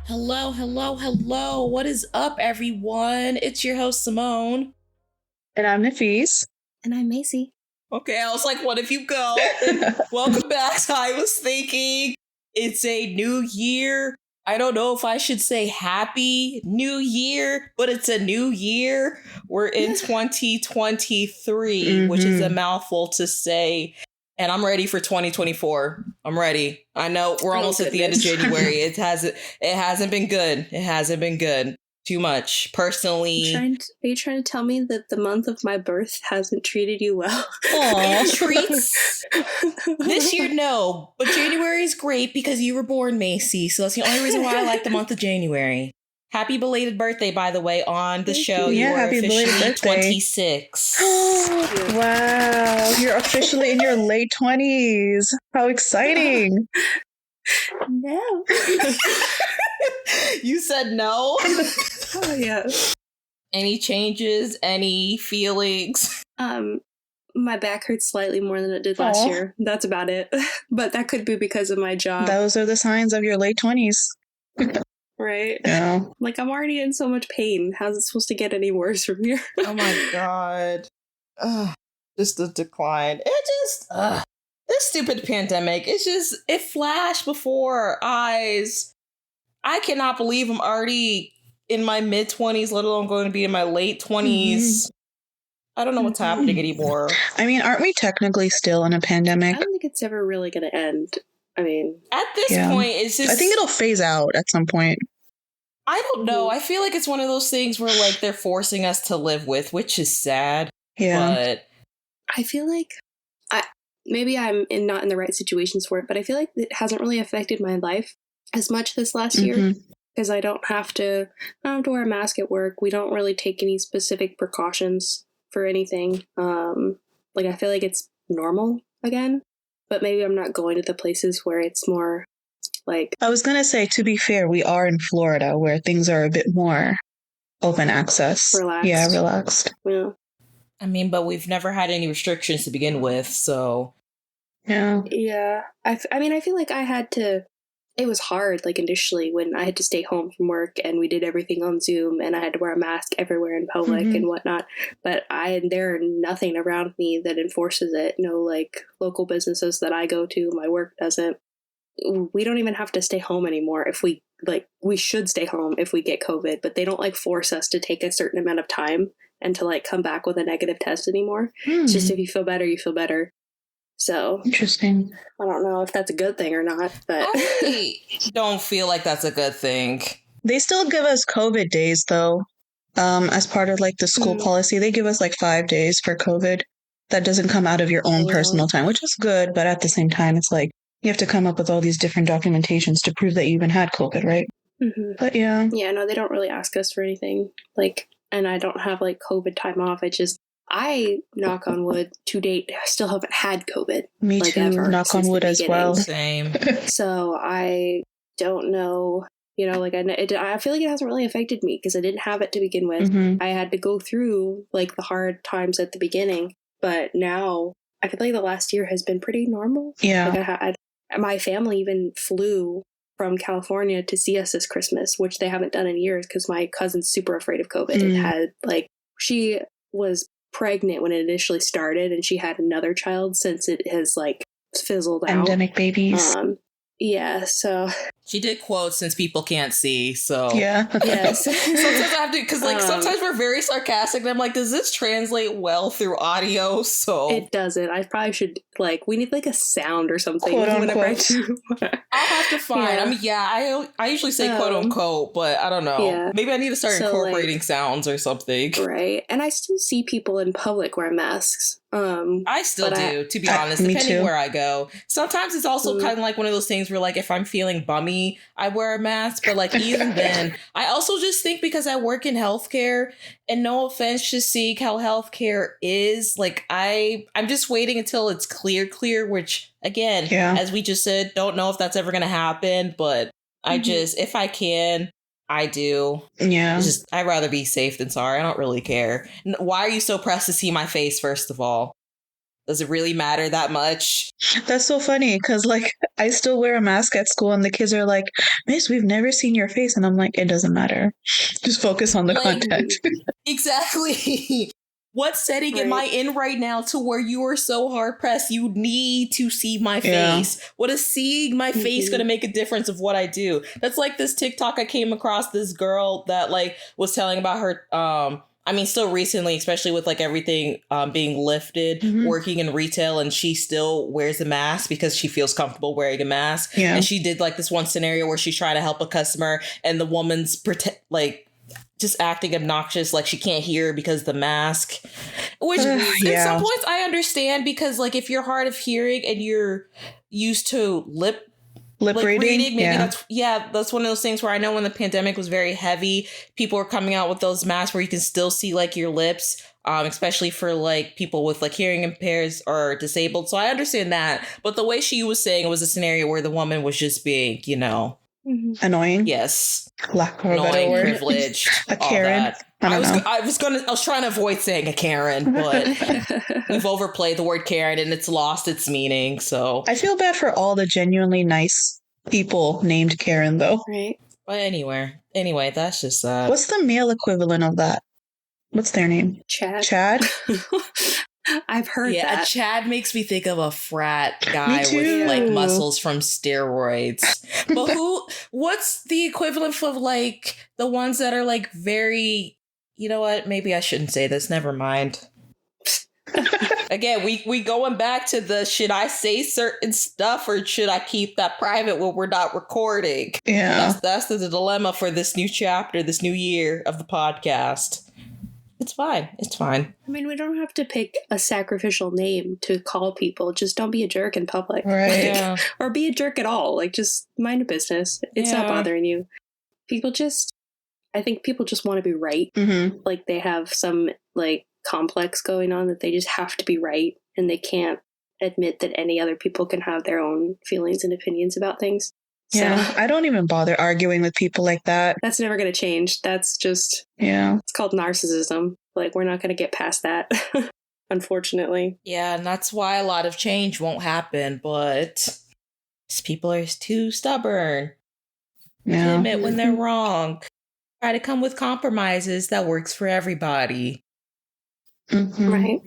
Hello, hello, hello. What is up, everyone? It's your host, Simone. And I'm Nafise. And I'm Macy. Okay, I was like, what if you go? Welcome back. So I was thinking it's a new year. I don't know if I should say happy new year, but it's a new year. We're in 2023, which is a mouthful to say. And I'm ready for 2024. I'm ready. I know we're almost at the end of January. It hasn't been good. It hasn't been good. Too much. Personally. Are you trying to tell me that the month of my birth hasn't treated you well? It treats this year, no. But January is great because you were born, Macy. So that's the only reason why I like the month of January. Happy belated birthday, by the way, on the show. Yeah, you are happy officially 26. Wow, you're officially in your late 20s. How exciting. No. You said no? Oh, yeah. Any changes? Any feelings? My back hurts slightly more than it did last year. That's about it. But that could be because of my job. Those are the signs of your late 20s. Right? Yeah. Like, I'm already in so much pain. How's it supposed to get any worse from here? Oh my god. Just a decline. This stupid pandemic, it flashed before our eyes. I cannot believe I'm already in my mid-20s, let alone going to be in my late 20s. I don't know what's happening anymore. I mean, aren't we technically still in a pandemic? I don't think it's ever really going to end. I mean, at this point, it's just... I think it'll phase out at some point. I don't know. I feel like it's one of those things where, like, they're forcing us to live with, which is sad. Yeah. But I feel like maybe I'm not in the right situations for it, but I feel like it hasn't really affected my life as much this last year because I don't have to wear a mask at work. We don't really take any specific precautions for anything. Like, I feel like it's normal again, but maybe I'm not going to the places where it's more like... I was going to say, to be fair, we are in Florida where things are a bit more open access. Relaxed. Yeah, relaxed. Yeah. I mean, but we've never had any restrictions to begin with, so... Yeah. Yeah. I mean, I feel like I had to... It was hard, like, initially, when I had to stay home from work and we did everything on Zoom and I had to wear a mask everywhere in public and whatnot. But there are nothing around me that enforces it. No, like, local businesses that I go to, my work doesn't. We don't even have to stay home anymore if we should stay home if we get COVID, but they don't, like, force us to take a certain amount of time and to, like, come back with a negative test anymore. It's just if you feel better, you feel better. So interesting. I don't know if that's a good thing or not, but I don't feel like that's a good thing. They still give us COVID days, though. As part of, like, the school policy, they give us, like, 5 days for COVID. That doesn't come out of your own personal time, which is good, but at the same time, it's like you have to come up with all these different documentations to prove that you even had COVID, right? But yeah. Yeah, no, they don't really ask us for anything. Like, and I don't have, like, COVID time off. I, knock on wood, to date, still haven't had COVID. Me like, too, ever, knock on wood as well. Same. So I don't know, you know, like, I feel like it hasn't really affected me because I didn't have it to begin with. I had to go through, like, the hard times at the beginning, but now I feel like the last year has been pretty normal. Yeah. Like, my family even flew from California to see us this Christmas, which they haven't done in years because my cousin's super afraid of COVID and had, like, she was pregnant when it initially started and she had another child since it has, like, fizzled out. Pandemic babies. Yeah, so she did quotes since people can't see, so yeah. Yes. Sometimes I have to, because, like, sometimes we're very sarcastic and I'm like, does this translate well through audio? So it doesn't. I probably should, like, we need, like, a sound or something. Quote whenever unquote. I'll have to find. I usually say quote unquote, but I don't know. Yeah. Maybe I need to start incorporating sounds or something. Right. And I still see people in public wear masks. I still do, to be honest, depending where I go. Sometimes it's also kind of like one of those things where, like, if I'm feeling bummy, I wear a mask. But, like, even then, I also just think because I work in healthcare, and no offense to seeing how healthcare is, like, I'm just waiting until it's clear, which, again, as we just said, don't know if that's ever going to happen. But I just, if I can, I do. Yeah. I'd rather be safe than sorry. I don't really care. Why are you so pressed to see my face, first of all? Does it really matter that much? That's so funny because, like, I still wear a mask at school and the kids are like, Miss, we've never seen your face. And I'm like, it doesn't matter. Just focus on the content. Exactly. What setting am I in right now to where you are so hard pressed? You need to see my face. What is seeing my face going to make a difference of what I do? That's like this TikTok I came across, this girl that like was telling about her, I mean, still recently, especially with like everything being lifted, working in retail, and she still wears a mask because she feels comfortable wearing a mask. Yeah. And she did like this one scenario where she's trying to help a customer and the woman's just acting obnoxious, like she can't hear because of the mask. Which at some points I understand because like if you're hard of hearing and you're used to lip reading, maybe that's one of those things where I know when the pandemic was very heavy, people were coming out with those masks where you can still see like your lips, especially for like people with like hearing impairs or disabled. So I understand that. But the way she was saying it was a scenario where the woman was just being, you know, annoying. Yes. Lack of a better word. Privileged. A Karen. I was trying to avoid saying a Karen, but we've overplayed the word Karen and it's lost its meaning. So I feel bad for all the genuinely nice people named Karen, though. Right. But anyway, that's just that. What's the male equivalent of that? What's their name? Chad. I've heard that. Yeah, Chad makes me think of a frat guy with like muscles from steroids. But what's the equivalent of like the ones that are like very, you know what? Maybe I shouldn't say this. Never mind. Again, we going back to the should I say certain stuff or should I keep that private when we're not recording? Yeah. That's the dilemma for this new chapter, this new year of the podcast. It's fine. It's fine. I mean, we don't have to pick a sacrificial name to call people. Just don't be a jerk in public. Right. Or be a jerk at all. Like, just mind a business. It's not bothering you. I think people just want to be right. Mm-hmm. Like, they have some, like, complex going on that they just have to be right. And they can't admit that any other people can have their own feelings and opinions about things. Yeah, so, I don't even bother arguing with people like that. That's never going to change. That's just, it's called narcissism. Like, we're not going to get past that, unfortunately. Yeah, and that's why a lot of change won't happen, but people are too stubborn to admit when they're wrong. Try to come with compromises that works for everybody. Mm-hmm. Right.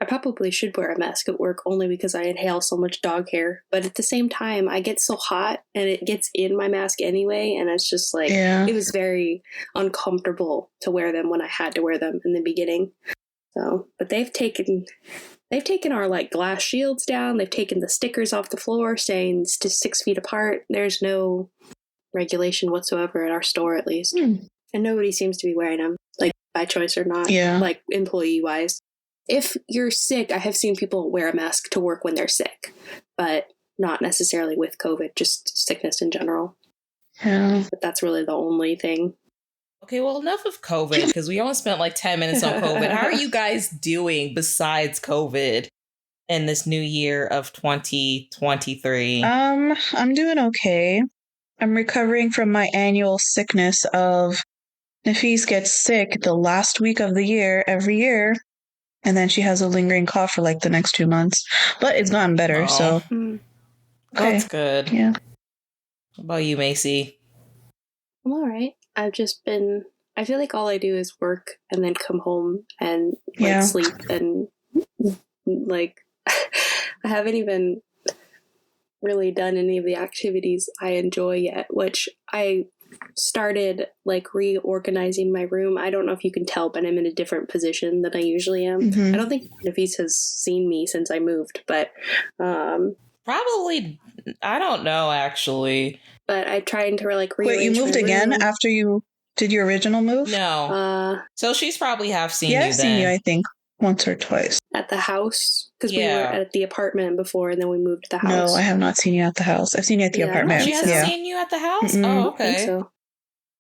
I probably should wear a mask at work only because I inhale so much dog hair. But at the same time, I get so hot and it gets in my mask anyway. And it's just like, it was very uncomfortable to wear them when I had to wear them in the beginning. So, but they've taken our like glass shields down. They've taken the stickers off the floor saying 6 feet apart. There's no regulation whatsoever at our store, at least. And nobody seems to be wearing them, like by choice or not, like employee wise. If you're sick, I have seen people wear a mask to work when they're sick, but not necessarily with COVID, just sickness in general. Yeah. But that's really the only thing. Okay, well, enough of COVID, because we only spent like 10 minutes on COVID. How are you guys doing besides COVID in this new year of 2023? I'm doing okay. I'm recovering from my annual sickness of Nafise gets sick the last week of the year, every year, and then she has a lingering cough for like the next 2 months. But it's gotten better, so. Okay. That's good. Yeah. What about you, Macy? I'm all right. I feel like all I do is work and then come home and like sleep and like I haven't even really done any of the activities I enjoy yet, which I started like reorganizing my room. I don't know if you can tell, but I'm in a different position than I usually am. Mm-hmm. I don't think Nafise has seen me since I moved, but probably, I don't know actually. But I'm trying to like rearrange. Wait, you moved again after you did your original move? No. So she's probably seen you then. Yeah, I've seen you, I think, once or twice. At the house? Because we were at the apartment before and then we moved to the house. No, I have not seen you at the house. I've seen you at the apartment. She hasn't seen you at the house? Mm-mm. Oh, okay. I think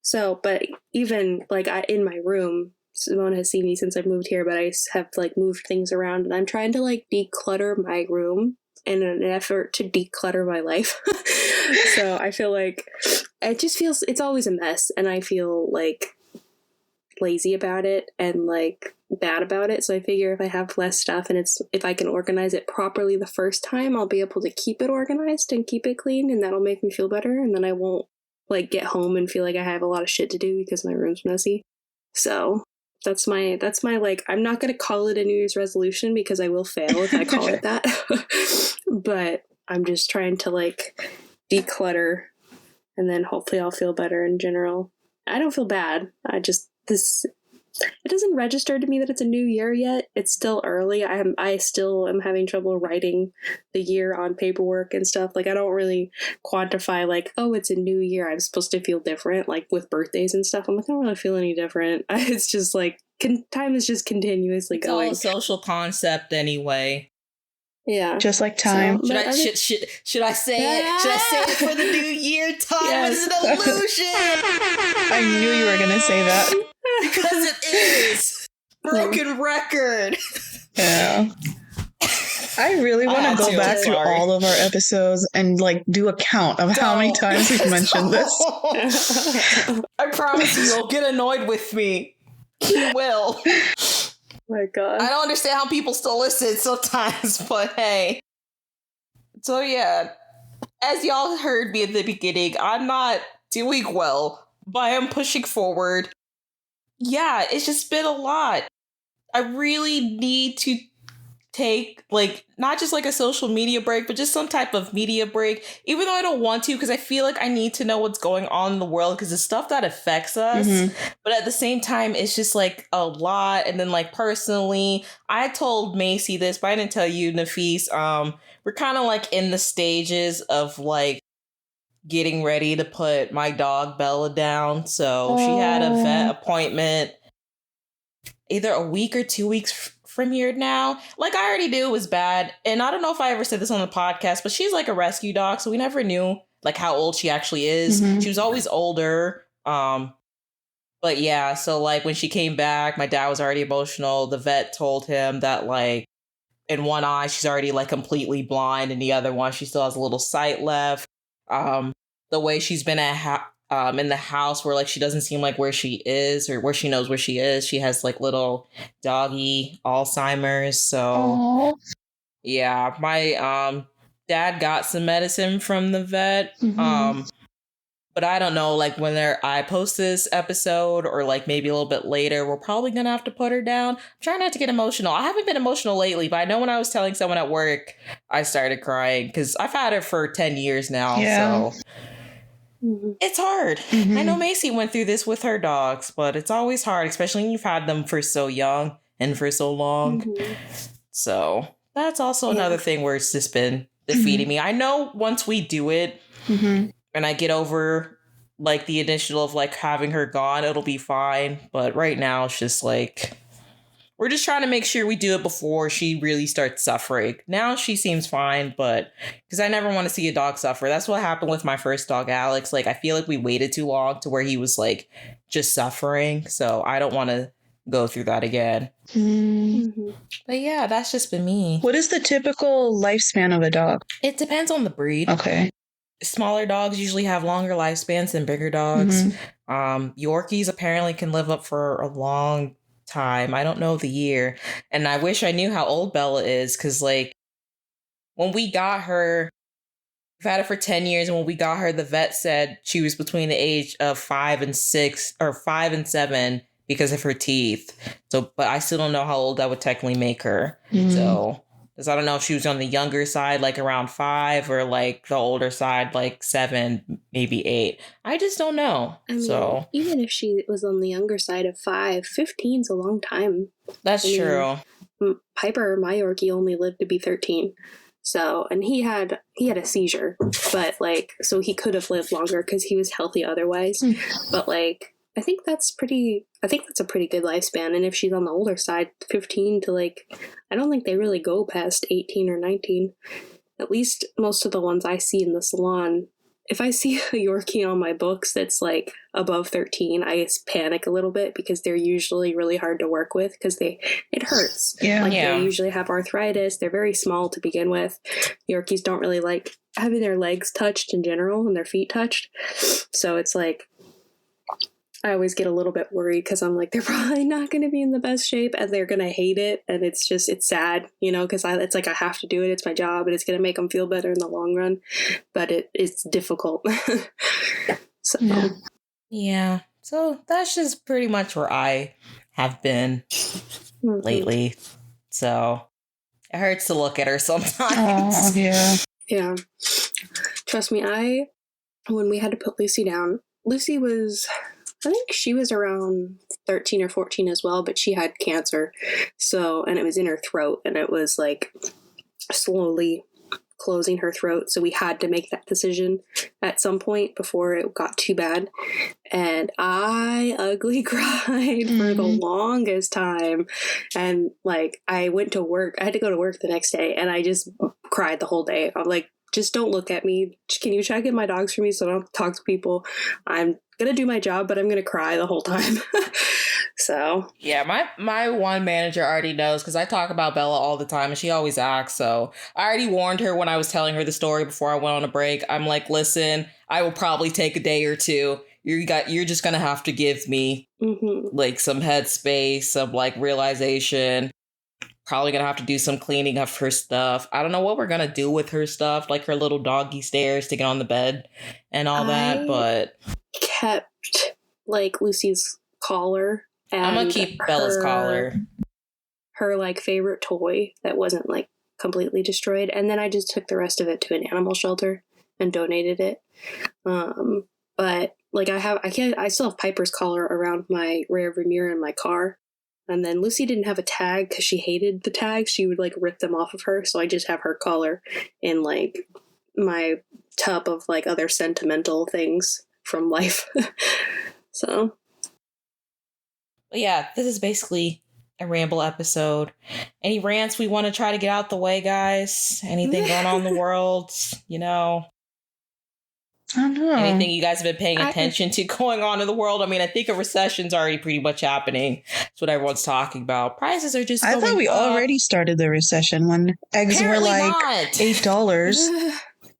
so, but even like in my room, Simone has seen me since I moved here, but I have like moved things around and I'm trying to like declutter my room in an effort to declutter my life. So I feel like it's always a mess, and I feel like lazy about it and like bad about it. So I figure if I have less stuff and if I can organize it properly the first time, I'll be able to keep it organized and keep it clean, and that'll make me feel better. And then I won't like get home and feel like I have a lot of shit to do because my room's messy. So that's my like, I'm not going to call it a New Year's resolution because I will fail if I call it that. But I'm just trying to like declutter, and then hopefully I'll feel better in general. I don't feel bad. It doesn't register to me that it's a new year yet. It's still early. I still am having trouble writing the year on paperwork and stuff. Like, I don't really quantify like, oh, it's a new year, I'm supposed to feel different, like with birthdays and stuff. I'm like, I don't really feel any different. It's just like time is just continuously going. It's all a social concept anyway. Yeah, just like time. So, should I say it? Should I say it for the new year? Time is an illusion. I knew you were gonna say that because it is broken record. Yeah. I really want to go back through all of our episodes and like do a count of how many times we've mentioned this. I promise you'll get annoyed with me. You will. My God. I don't understand how people still listen sometimes, but hey. So yeah, as y'all heard me at the beginning, I'm not doing well, but I am pushing forward. Yeah, it's just been a lot. I really need to take like not just like a social media break, but just some type of media break, even though I don't want to, because I feel like I need to know what's going on in the world because it's stuff that affects us. But at the same time, it's just like a lot. And then like personally, I told Macy this, but I didn't tell you, Nafis. We're kind of like in the stages of like getting ready to put my dog Bella down. So she had a vet appointment either a week or 2 weeks from here now. Like, I already knew it was bad, and I don't know if I ever said this on the podcast, but she's like a rescue dog, so we never knew like how old she actually is. She was always older. But yeah, so like when she came back, my dad was already emotional. The vet told him that like in one eye she's already like completely blind, and the other one she still has a little sight left. The way she's been in the house, where like she doesn't seem like where she is or where she knows where she is. She has like little doggy Alzheimer's. So yeah, my dad got some medicine from the vet. But I don't know, like when I post this episode or like maybe a little bit later, we're probably gonna have to put her down. I'm trying not to get emotional. I haven't been emotional lately, but I know when I was telling someone at work, I started crying because I've had her for 10 years now. Yeah. So it's hard. I know Macy went through this with her dogs, but it's always hard, especially when you've had them for so young and for so long. So that's also another thing where it's just been defeating me. I know once we do it and I get over like the initial of like having her gone, it'll be fine. But right now it's just like, we're just trying to make sure we do it before she really starts suffering. Now she seems fine, but because I never want to see a dog suffer. That's what happened with my first dog, Alex. Like, I feel like we waited too long to where he was like just suffering. So I don't want to go through that again. But yeah, that's just been me. What is the typical lifespan of a dog? It depends on the breed. Okay. Smaller dogs usually have longer lifespans than bigger dogs. Yorkies apparently can live up for a long time. I don't know the year. And I wish I knew how old Bella is, because like when we got her, we've had her for 10 years, and when we got her, the vet said she was between the age of 5 and 6 or 5 and 7 because of her teeth. So, but I still don't know how old that would technically make her. So, because I don't know if she was on the younger side, like around 5, or like the older side, like 7, maybe 8. I just don't know. I mean, even if she was on the younger side of 5, 15's a long time. That's true. Piper, my Yorkie, only lived to be 13. So, and he had a seizure, but like, so he could have lived longer because he was healthy otherwise. But like, I think that's a pretty good lifespan. And if she's on the older side, 15 to like, I don't think they really go past 18 or 19. At least most of the ones I see in the salon, if I see a Yorkie on my books that's like above 13, I panic a little bit because they're usually really hard to work with because it hurts. They usually have arthritis. They're very small to begin with. Yorkies don't really like having their legs touched in general and their feet touched. So it's like, I always get a little bit worried because I'm like, they're probably not going to be in the best shape and they're going to hate it. And it's sad, because it's like I have to do it. It's my job and it's going to make them feel better in the long run. But it's difficult. So, yeah. So that's just pretty much where I have been lately. So it hurts to look at her sometimes. Oh, yeah. Yeah. Trust me, when we had to put Lucy down, Lucy was, I think she was around 13 or 14 as well, but she had cancer. So, and it was in her throat and it was like slowly closing her throat. So we had to make that decision at some point before it got too bad. And I ugly cried for the longest time. And like, I went to work. I had to go to work the next day and I just cried the whole day. I'm like, just don't look at me. Can you check in my dogs for me so I don't have to talk to people? I'm going to do my job, but I'm going to cry the whole time. So. Yeah, my one manager already knows because I talk about Bella all the time and she always asks. So I already warned her when I was telling her the story before I went on a break. I'm like, listen, I will probably take a day or two. You're just going to have to give me like some headspace, some like realization. Probably gonna have to do some cleaning of her stuff. I don't know what we're gonna do with her stuff, like her little doggy stairs to get on the bed and all that, but kept like Lucy's collar. And I'm gonna keep Bella's collar. Her like favorite toy that wasn't like completely destroyed, and then I just took the rest of it to an animal shelter and donated it. But like I still have Piper's collar around my rear view mirror in my car. And then Lucy didn't have a tag because she hated the tags. She would like rip them off of her. So I just have her collar in like my tub of like other sentimental things from life. So. But yeah, this is basically a ramble episode. Any rants we want to try to get out the way, guys? Anything going on in the world? I don't know. Anything you guys have been paying attention to going on in the world? I mean, I think a recession's already pretty much happening. That's what everyone's talking about. Prices are just going I thought we already started the recession when eggs Apparently were like not. $8.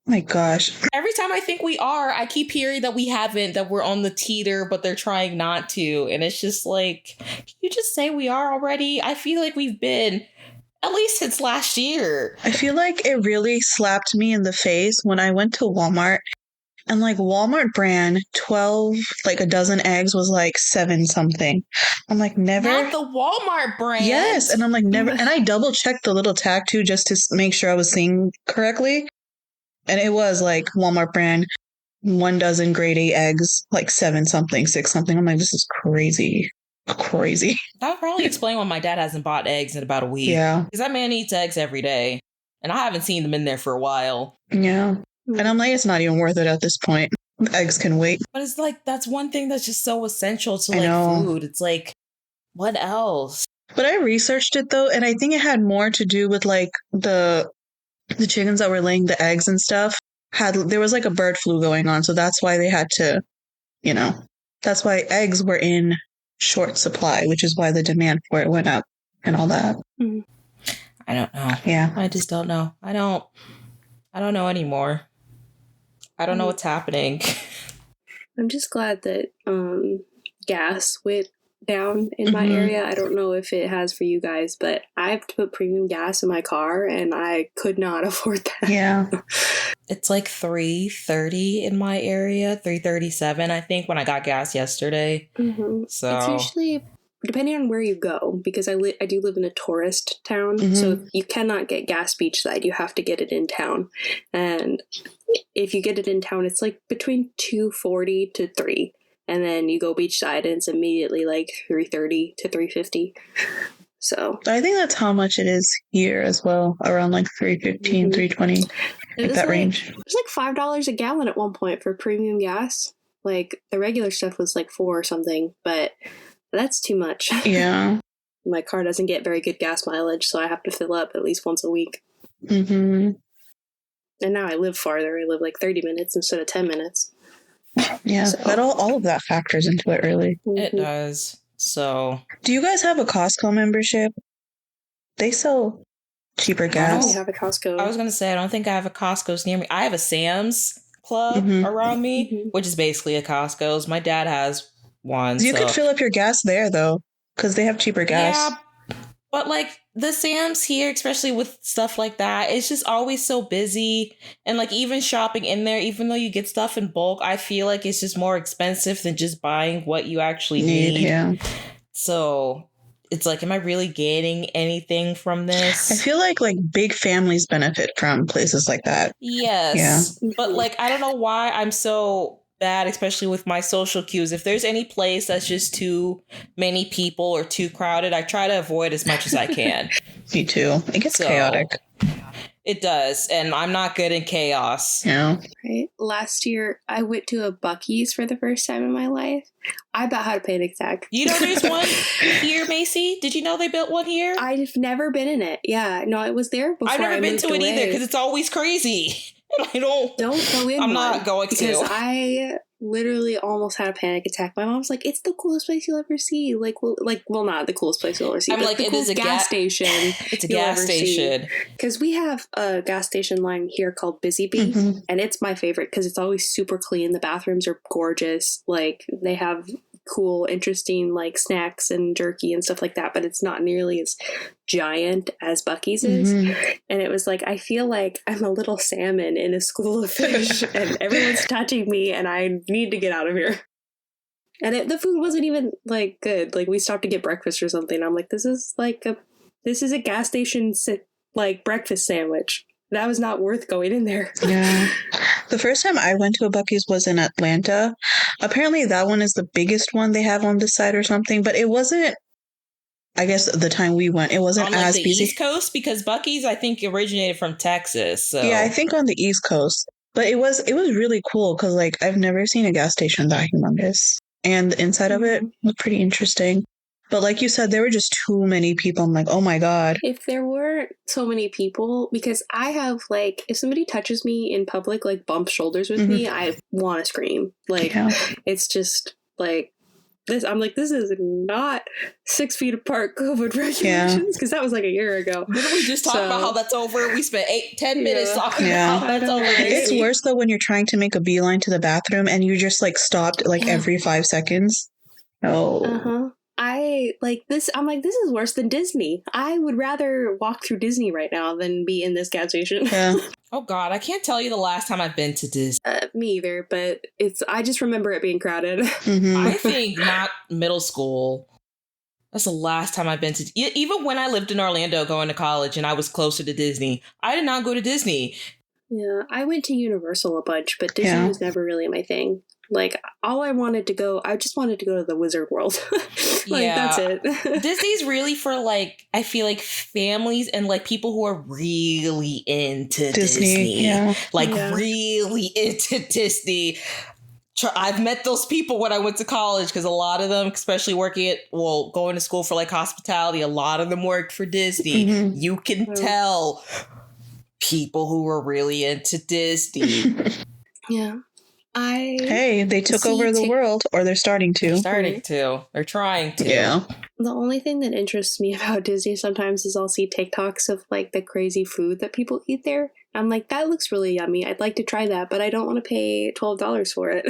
My gosh. Every time I think we are, I keep hearing that we haven't, that we're on the teeter, but they're trying not to. And it's just like, can you just say we are already? I feel like we've been, at least since last year. I feel like it really slapped me in the face when I went to Walmart. And like Walmart brand 12, like a dozen eggs was like 7 something. I'm like, never. Not the Walmart brand. Yes. And I'm like, never. And I double checked the little tag too, just to make sure I was seeing correctly. And it was like Walmart brand 1 dozen grade A eggs, like 7 something, 6 something. I'm like, this is crazy. Crazy. That would probably explain why my dad hasn't bought eggs in about a week. Yeah. Because that man eats eggs every day. And I haven't seen them in there for a while. Yeah. And I'm like, it's not even worth it at this point. Eggs can wait. But it's like, that's one thing that's just so essential to like food. It's like, what else? But I researched it though, and I think it had more to do with like the chickens that were laying the eggs and stuff. There was like a bird flu going on, so that's why they had to, that's why eggs were in short supply, which is why the demand for it went up and all that. I don't know. Yeah. I just don't know. I don't know anymore. I don't know what's happening. I'm just glad that gas went down in my area. I don't know if it has for you guys, but I have to put premium gas in my car and I could not afford that. Yeah. It's like $3.30 in my area, $3.37 I think when I got gas yesterday. So it's usually depending on where you go, because I do live in a tourist town, so you cannot get gas beachside. You have to get it in town, and if you get it in town, it's like between $2.40 to $3, and then you go beachside, and it's immediately like $3.30 to $3.50. So I think that's how much it is here as well, around like $3.15, $3.20, like that range. It was like $5 a gallon at one point for premium gas. Like the regular stuff was like $4 or something, but that's too much. Yeah. My car doesn't get very good gas mileage, so I have to fill up at least once a week. And now I live farther. I live like 30 minutes instead of 10 minutes. Yeah, so. But all of that factors into it, really. It does. So, do you guys have a Costco membership? They sell cheaper gas. I don't have a Costco. I was going to say, I don't think I have a Costco's near me. I have a Sam's Club around me, which is basically a Costco's. My dad has one. You could fill up your gas there, though, because they have cheaper gas. Yeah, but like the Sam's here, especially with stuff like that, it's just always so busy. And like even shopping in there, even though you get stuff in bulk, I feel like it's just more expensive than just buying what you actually need. Yeah. So it's like, am I really gaining anything from this? I feel like big families benefit from places like that. Yes. Yeah. But like, I don't know why I'm so bad, especially with my social cues. If there's any place that's just too many people or too crowded, I try to avoid as much as I can. Me too. It gets chaotic. It does. And I'm not good in chaos. Yeah. Right. Last year, I went to a Buc-ee's for the first time in my life. I about had a panic attack. You know there's one here, Macy? Did you know they built one here? I've never been in it. Yeah. No, it was there before. I've never been to it either because it's always crazy. I don't go in. I'm not going to. Because I literally almost had a panic attack. My mom's like, "It's the coolest place you'll ever see." Well, not the coolest place you'll ever see. I'm like, it is a gas station. It's a gas station. Because we have a gas station line here called Busy Bee, and it's my favorite because it's always super clean. The bathrooms are gorgeous. Like they have cool, interesting like snacks and jerky and stuff like that, but it's not nearly as giant as Buc-ee's is. And it was like, I feel like I'm a little salmon in a school of fish and everyone's touching me and I need to get out of here. And the food wasn't even like good. Like we stopped to get breakfast or something. I'm like, this is a gas station like breakfast sandwich. That was not worth going in there. Yeah. The first time I went to a Buc-ee's was in Atlanta. Apparently that one is the biggest one they have on this side or something, but it wasn't, I guess the time we went, it wasn't on, as the busy. East Coast, because Buc-ee's I think originated from Texas. So. Yeah, I think on the East Coast. But it was really cool because like I've never seen a gas station that humongous. And the inside of it was pretty interesting. But like you said, there were just too many people. I'm like, oh my God. If there weren't so many people, because I have like, if somebody touches me in public, like bump shoulders with me, I want to scream. Like, it's just like this. I'm like, this is not 6 feet apart COVID regulations because that was like a year ago. Didn't we just talk about how that's over? We spent 10 minutes talking about how that's over. It's worse though when you're trying to make a beeline to the bathroom and you just like stopped like every 5 seconds. Oh. I like this. I'm like, this is worse than Disney. I would rather walk through Disney right now than be in this gas station. Yeah. Oh God, I can't tell you the last time I've been to Disney. Me either, but I just remember it being crowded. I think not middle school. That's the last time I've been to, even when I lived in Orlando going to college and I was closer to Disney, I did not go to Disney. Yeah, I went to Universal a bunch, but Disney was never really my thing. Like, I just wanted to go to the Wizard World. That's it. Disney's really for, like, I feel like families and, like, people who are really into Disney. Yeah. Really into Disney. I've met those people when I went to college because a lot of them, especially going to school for, like, hospitality, a lot of them worked for Disney. You can tell people who were really into Disney. Yeah. They took over the world, or they're starting to. They're trying to. Yeah. The only thing that interests me about Disney sometimes is I'll see TikToks of like the crazy food that people eat there. I'm like, that looks really yummy. I'd like to try that, but I don't want to pay $12 for it.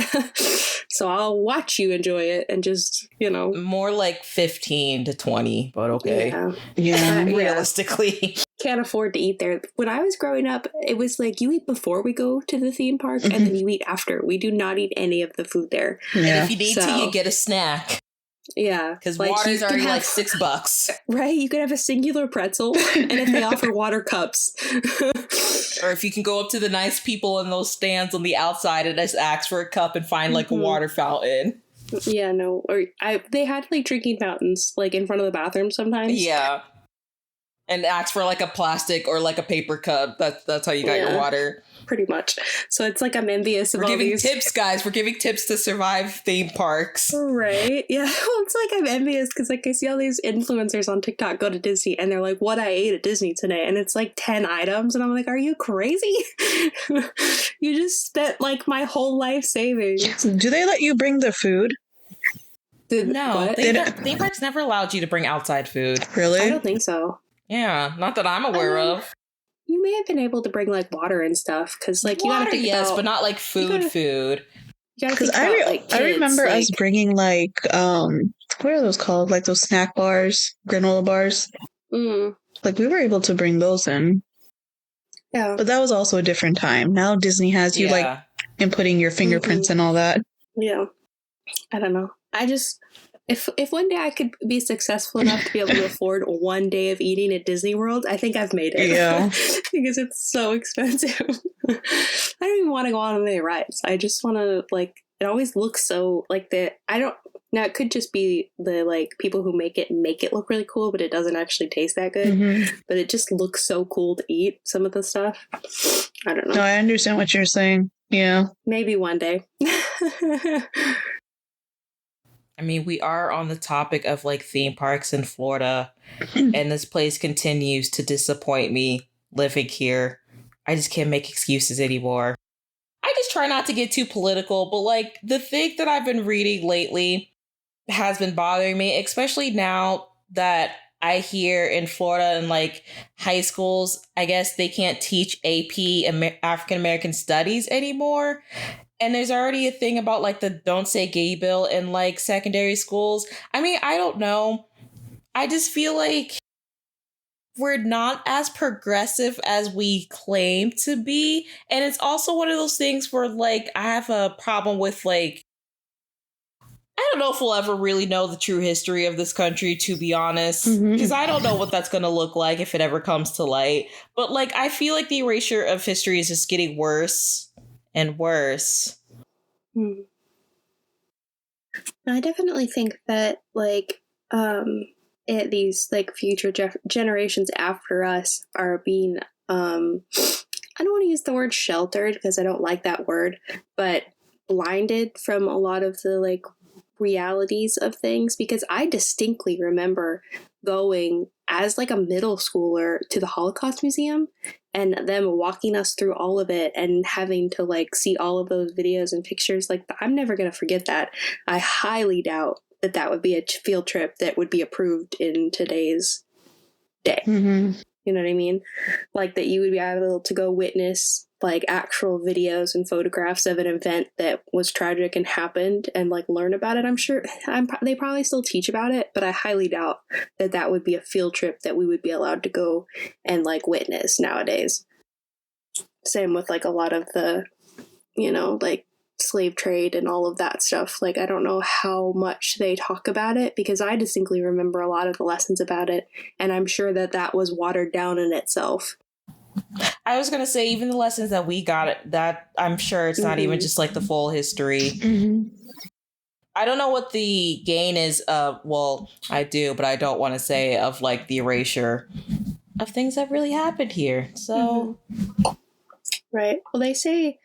So I'll watch you enjoy it and just, More like 15 to 20, but okay. Yeah. Realistically. Can't afford to eat there. When I was growing up, it was like you eat before we go to the theme park and then you eat after. We do not eat any of the food there. Yeah. And if you need to, you get a snack. Yeah. Because water's already like $6. Right? You could have a singular pretzel and if they offer water cups. Or if you can go up to the nice people in those stands on the outside and just ask for a cup and find like a water fountain. Yeah, no. Or they had like drinking fountains like in front of the bathroom sometimes. Yeah. And ask for like a plastic or like a paper cup. That's how you got your water. Pretty much. So it's like I'm envious of all these. We're giving tips, guys. We're giving tips to survive theme parks. Right. Yeah. Well, it's like I'm envious because like I see all these influencers on TikTok go to Disney and they're like, what I ate at Disney today. And it's like 10 items. And I'm like, are you crazy? You just spent like my whole life savings. Do they let you bring the food? No. Theme parks never allowed you to bring outside food. Really? I don't think so. Yeah. Not that I'm aware of. You may have been able to bring like water and stuff because like you gotta think about, but not like food. Because I remember us bringing like what are those called? Like those snack bars, granola bars. Like we were able to bring those in. Yeah. But that was also a different time. Now Disney has you like inputting your fingerprints and all that. Yeah. I don't know. I just if one day I could be successful enough to be able to afford one day of eating at Disney World, I think I've made it. Yeah. Because it's so expensive. I don't even want to go on any rides. I just want to like. It always looks so like now it could just be the like people who make it look really cool, but it doesn't actually taste that good. But it just looks so cool to eat some of the stuff. I don't know. No, I understand what you're saying. Yeah. Maybe one day. I mean, we are on the topic of like theme parks in Florida, and this place continues to disappoint me living here. I just can't make excuses anymore. I just try not to get too political, but like the thing that I've been reading lately has been bothering me, especially now that I hear in Florida and like high schools, I guess they can't teach AP African American studies anymore. And there's already a thing about like the Don't Say Gay bill in like secondary schools. I mean, I don't know. I just feel like we're not as progressive as we claim to be. And it's also one of those things where like I have a problem with like, I don't know if we'll ever really know the true history of this country, to be honest, because I don't know what that's going to look like if it ever comes to light. But like, I feel like the erasure of history is just getting worse and worse. I definitely think that like, these like future generations after us are being I don't want to use the word sheltered because I don't like that word, but blinded from a lot of the like realities of things, because I distinctly remember going as like a middle schooler to the Holocaust Museum and them walking us through all of it and having to like see all of those videos and pictures. Like, I'm never going to forget that. I highly doubt that would be a field trip that would be approved in today's day. You know what I mean? Like that you would be able to go witness like actual videos and photographs of an event that was tragic and happened and like learn about it. I'm sure they probably still teach about it, but I highly doubt that would be a field trip that we would be allowed to go and like witness nowadays. Same with like a lot of the, you know, like slave trade and all of that stuff. Like, I don't know how much they talk about it because I distinctly remember a lot of the lessons about it. And I'm sure that was watered down in itself. I was going to say, even the lessons that we got, that I'm sure it's not even just like the full history. I don't know what the gain is of, well, I do, but I don't want to say of like the erasure of things that really happened here. So... Right. Well, they say,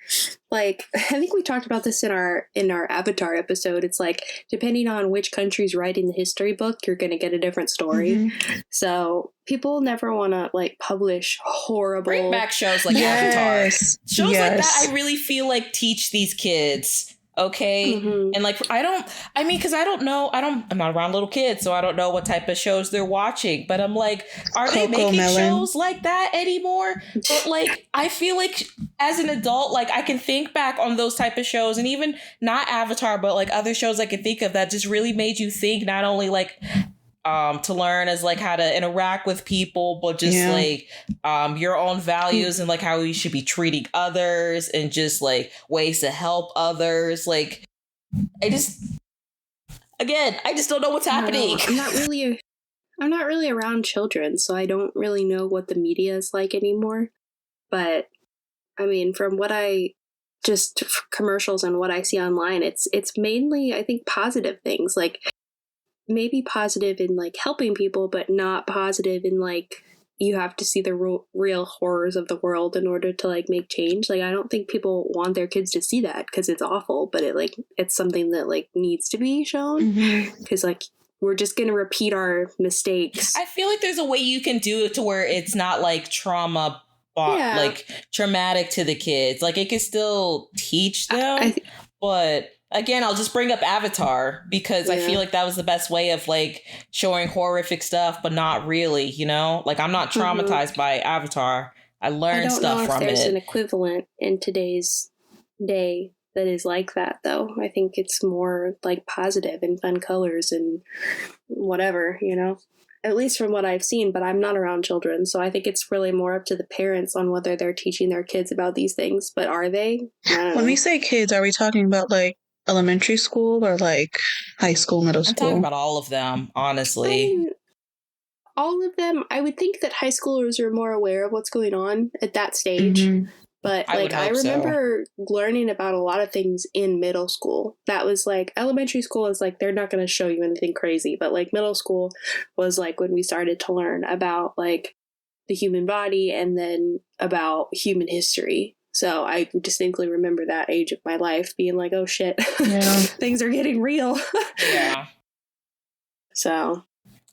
like, I think we talked about this in our Avatar episode. It's like, depending on which country's writing the history book, you're going to get a different story. So people never want to, like, publish horrible... Bring back shows like Avatar. Shows like that, I really feel like teach these kids... Okay. And like, I'm not around little kids, so I don't know what type of shows they're watching, but I'm like, are they making shows like that anymore? But like, I feel like as an adult, like I can think back on those type of shows, and even not Avatar, but like other shows I can think of that just really made you think, not only like to learn as like how to interact with people, but just like your own values and like how you should be treating others and just like ways to help others. Like I just don't know what's happening. I'm not really around children, so I don't really know what the media is like anymore. But I mean, from what just commercials and what I see online, it's mainly, I think, positive things, like maybe positive in like helping people, but not positive in like you have to see the real horrors of the world in order to like make change. Like, I don't think people want their kids to see that because it's awful, but it's something that like needs to be shown because like we're just going to repeat our mistakes. I feel like there's a way you can do it to where it's not like like traumatic to the kids. Like it can still teach them, but again, I'll just bring up Avatar because I feel like that was the best way of like showing horrific stuff, but not really, you know? Like I'm not traumatized by Avatar. I learned stuff from it. I don't know if there's an equivalent in today's day that is like that, though. I think it's more like positive and fun colors and whatever, you know, at least from what I've seen, but I'm not around children. So I think it's really more up to the parents on whether they're teaching their kids about these things. But are they? When we say kids, are we talking about like elementary school or like high school, middle school? I'm talking about all of them, honestly. All of them. I would think that high schoolers are more aware of what's going on at that stage. Mm-hmm. But like I remember learning about a lot of things in middle school. That was like elementary school is like they're not going to show you anything crazy, but like middle school was like when we started to learn about like the human body and then about human history. So I distinctly remember that age of my life being like, oh shit, yeah. Things are getting real. Yeah. So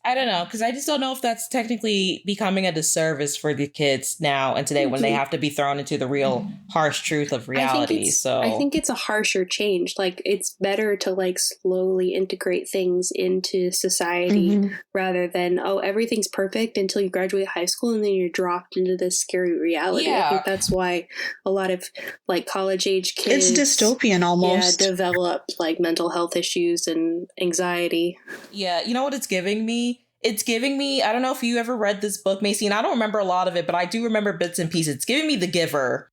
I don't know, because I just don't know if that's technically becoming a disservice for the kids now and today when they have to be thrown into the real harsh truth of reality. I think it's a harsher change. Like, it's better to like slowly integrate things into society rather than, oh, everything's perfect until you graduate high school and then you're dropped into this scary reality. Yeah. I think that's why a lot of like college age kids, it's dystopian almost. Develop like mental health issues and anxiety. Yeah, you know what it's giving me? It's giving me, I don't know if you ever read this book, Macy, and I don't remember a lot of it, but I do remember bits and pieces. It's giving me The Giver.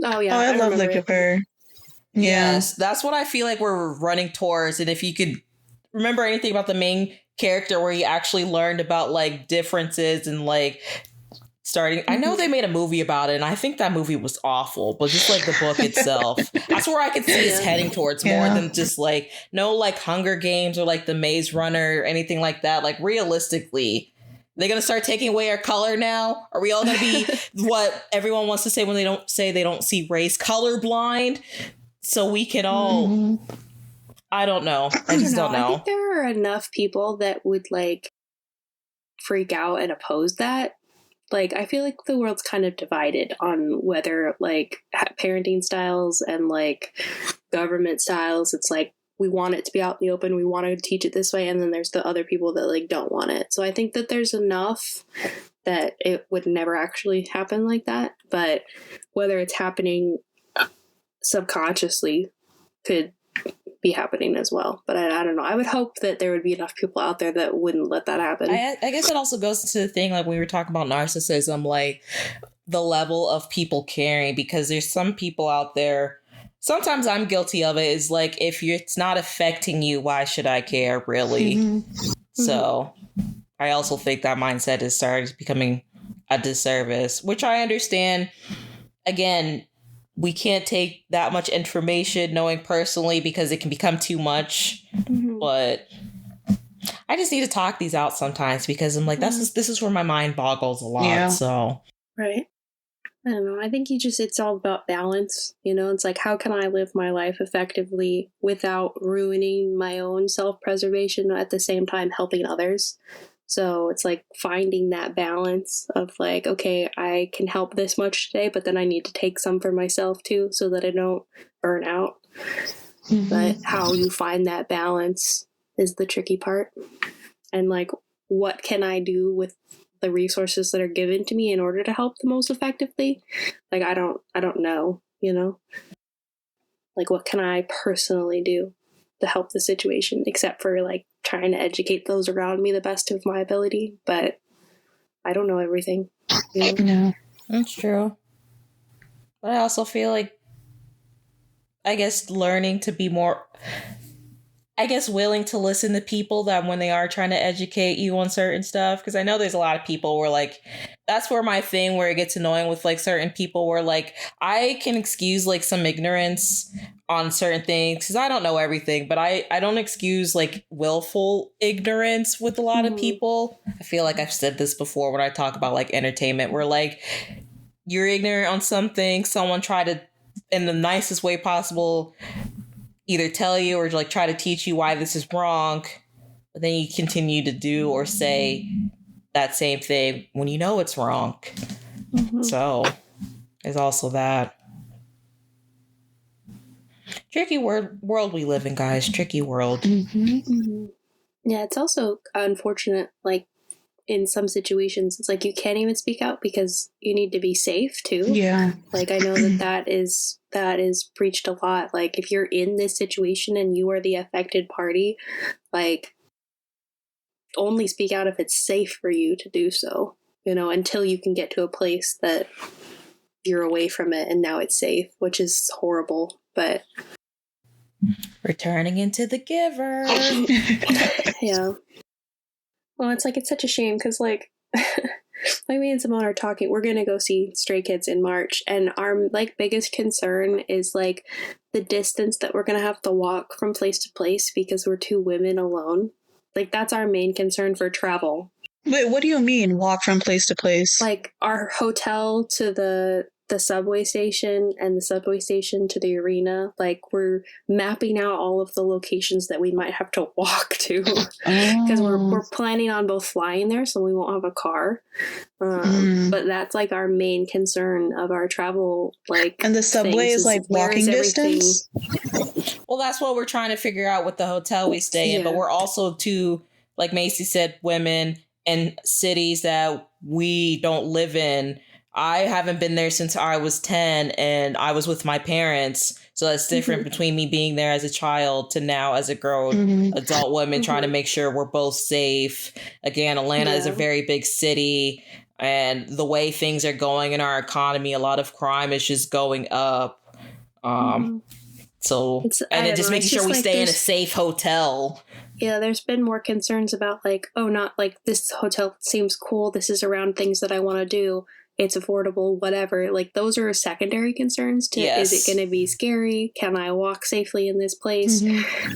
Oh, yeah. I love The Giver. Yeah. Yes, that's what I feel like we're running towards. And if you could remember anything about the main character where he actually learned about like differences and like starting, I know they made a movie about it, and I think that movie was awful, but just like the book itself, that's where I could see it's heading towards more than just like, no like Hunger Games or like the Maze Runner or anything like that. Like realistically, they're going to start taking away our color now? Are we all going to be what everyone wants to say when they don't see race, colorblind? So we can all, I don't know. I just don't know. I think there are enough people that would like freak out and oppose that. Like, I feel like the world's kind of divided on whether, like, parenting styles and, like, government styles. It's like, we want it to be out in the open. We want to teach it this way. And then there's the other people that, like, don't want it. So I think that there's enough that it would never actually happen like that. But whether it's happening subconsciously could be happening as well. But I don't know. I would hope that there would be enough people out there that wouldn't let that happen. I guess it also goes to the thing, like we were talking about narcissism, like the level of people caring, because there's some people out there, sometimes I'm guilty of it, is like, if it's not affecting you, why should I care, really? So I also think that mindset is started becoming a disservice, which I understand. Again, we can't take that much information knowing personally because it can become too much. But I just need to talk these out sometimes because I'm like, this is where my mind boggles a lot. Yeah. So right. I don't know. I think it's all about balance. You know, it's like, how can I live my life effectively without ruining my own self-preservation at the same time helping others? So it's like finding that balance of like, okay, I can help this much today, but then I need to take some for myself too, so that I don't burn out. But how you find that balance is the tricky part. And like, what can I do with the resources that are given to me in order to help the most effectively? Like, I don't know, you know, like, what can I personally do to help the situation, except for like trying to educate those around me the best of my ability. But I don't know everything. You know? No, that's true. But I also feel like, I guess, learning to be more, I guess, willing to listen to people that when they are trying to educate you on certain stuff. Because I know there's a lot of people where like, that's where my thing where it gets annoying with like certain people where like, I can excuse like some ignorance on certain things because I don't know everything, but I don't excuse like willful ignorance with a lot of people. I feel like I've said this before when I talk about like entertainment, where like you're ignorant on something, someone try to, in the nicest way possible, either tell you or like try to teach you why this is wrong, but then you continue to do or say that same thing when you know it's wrong. So there's also that. Tricky world we live in, guys. Tricky world. Yeah, it's also unfortunate, like, in some situations, it's like you can't even speak out because you need to be safe, too. Yeah. Like, I know that is that is preached a lot. Like, if you're in this situation and you are the affected party, like, only speak out if it's safe for you to do so, you know, until you can get to a place that you're away from it and now it's safe, which is horrible. But we're turning into the giver. Yeah. Well, it's like, it's such a shame because, like, like, me and Simone are talking, we're gonna go see Stray Kids in March, and our, like, biggest concern is, like, the distance that we're gonna have to walk from place to place because we're two women alone. Like, that's our main concern for travel. Wait, what do you mean walk from place to place? Like, our hotel to the subway station and the subway station to the arena. Like, we're mapping out all of the locations that we might have to walk to because we're planning on both flying there, so we won't have a car. But that's, like, our main concern of our travel. Like, and the subway is like walking distance. Well, that's what we're trying to figure out with the hotel we stay in. But we're also two, like Macy said, women in cities that we don't live in. I haven't been there since I was 10 and I was with my parents. So that's different between me being there as a child to now as a grown adult woman trying to make sure we're both safe. Again, Atlanta is a very big city, and the way things are going in our economy, a lot of crime is just going up. So, and then just making sure we stay in a safe hotel. Yeah, there's been more concerns about, like, oh, not like this hotel seems cool. This is around things that I want to do. It's affordable, whatever. Like, those are secondary concerns to, is it going to be scary? Can I walk safely in this place?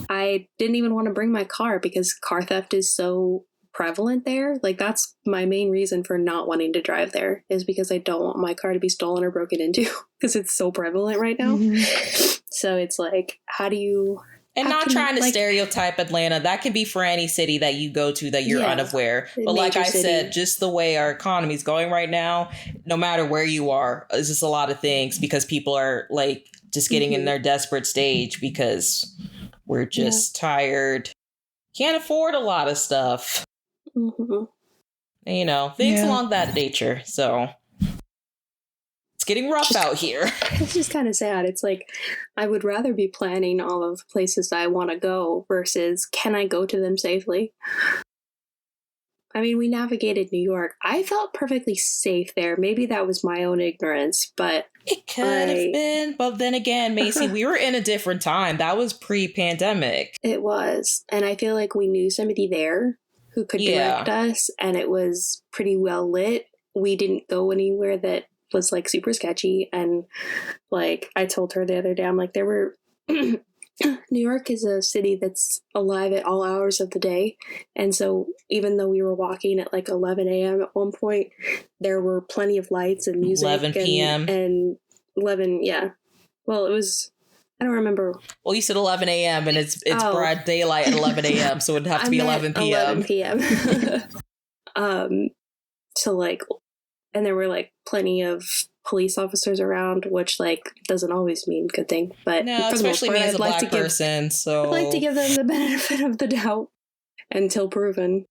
I didn't even want to bring my car because car theft is so prevalent there. Like, that's my main reason for not wanting to drive there, is because I don't want my car to be stolen or broken into because it's so prevalent right now. So it's like, how do you... And not trying to stereotype Atlanta. That can be for any city that you go to that you're unaware. But like I said, just the way our economy is going right now, no matter where you are, it's just a lot of things because people are, like, just getting in their desperate stage because we're just tired. Can't afford a lot of stuff. You know, things along that nature. So it's getting rough out here. It's just kind of sad. It's like, I would rather be planning all of the places I want to go versus can I go to them safely? I mean, we navigated New York. I felt perfectly safe there. Maybe that was my own ignorance, but... It could have been. But then again, Macy, we were in a different time. That was pre-pandemic. It was. And I feel like we knew somebody there who could direct us, and it was pretty well lit. We didn't go anywhere that was, like, super sketchy. And, like, I told her the other day, I'm like, there were... New York is a city that's alive at all hours of the day. And so even though we were walking at like 11 a.m. at one point, there were plenty of lights and music. 11 p.m. And 11, yeah. Well, it was, I don't remember. Well, you said 11 a.m. and it's broad daylight at 11 a.m. So it'd have to be 11 p.m. 11 p.m. So, like, and there were, like, plenty of police officers around, which, like, doesn't always mean good thing. But no, especially me as a black person. So I'd like to give them the benefit of the doubt until proven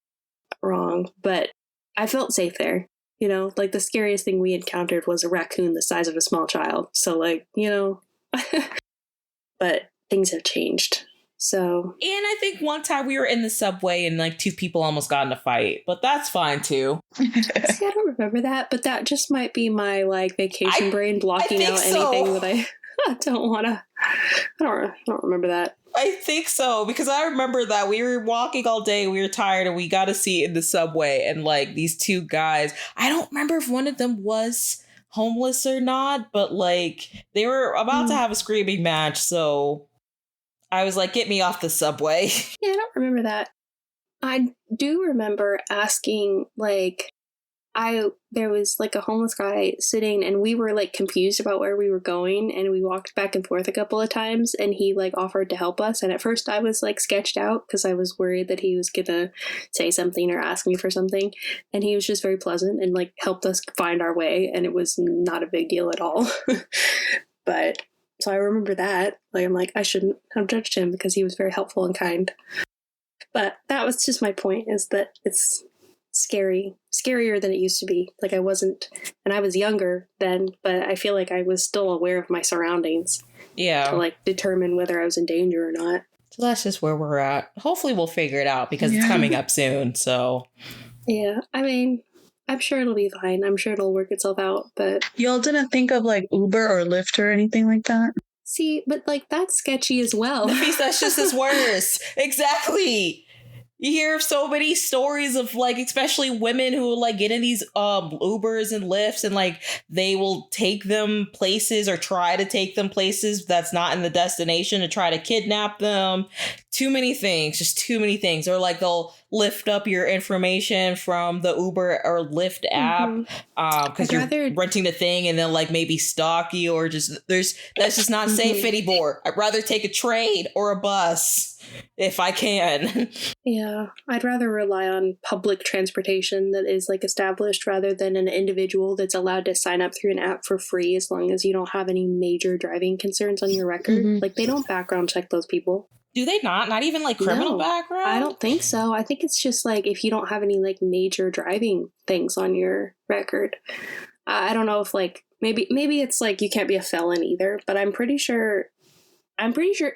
wrong. But I felt safe there. You know, like, the scariest thing we encountered was a raccoon the size of a small child. So, like, you know, but things have changed. So, and I think one time we were in the subway and, like, two people almost got in a fight, but that's fine too. See, I don't remember that, but that just might be my, like, vacation brain blocking out anything that I don't want to. I don't remember that. I think so, because I remember that we were walking all day, we were tired, and we got a seat in the subway, and, like, these two guys, I don't remember if one of them was homeless or not, but, like, they were about to have a screaming match, so I was like, get me off the subway. Yeah, I don't remember that. I do remember asking, like, there was, like, a homeless guy sitting, and we were, like, confused about where we were going, and we walked back and forth a couple of times, and he, like, offered to help us, and at first I was, like, sketched out, because I was worried that he was gonna say something or ask me for something, and he was just very pleasant, and, like, helped us find our way, and it was not a big deal at all. But... so I remember that. Like, I'm like, I shouldn't have judged him because he was very helpful and kind. But that was just my point, is that it's scarier than it used to be. Like I wasn't, and I was younger then, but I feel like I was still aware of my surroundings. Yeah. To like determine whether I was in danger or not. So that's just where we're at. Hopefully we'll figure it out because it's coming up soon. So yeah, I mean, I'm sure it'll be fine. I'm sure it'll work itself out. But y'all didn't think of like Uber or Lyft or anything like that? See, but like that's sketchy as well. That's just as worse. Exactly. You hear so many stories of like, especially women who like get in these Ubers and Lyfts and like they will take them places or try to take them places that's not in the destination to try to kidnap them. Too many things, just too many things. Or like they'll lift up your information from the Uber or Lyft app because you're renting the thing and they'll like maybe stalk you or just that's just not safe anymore. I'd rather take a train or a bus. If I can. Yeah, I'd rather rely on public transportation that is like established rather than an individual that's allowed to sign up through an app for free as long as you don't have any major driving concerns on your record. Like they don't background check those people. Do they not? Not even like criminal background? I don't think so. I think it's just like if you don't have any like major driving things on your record. I don't know if like maybe it's like you can't be a felon either, but I'm pretty sure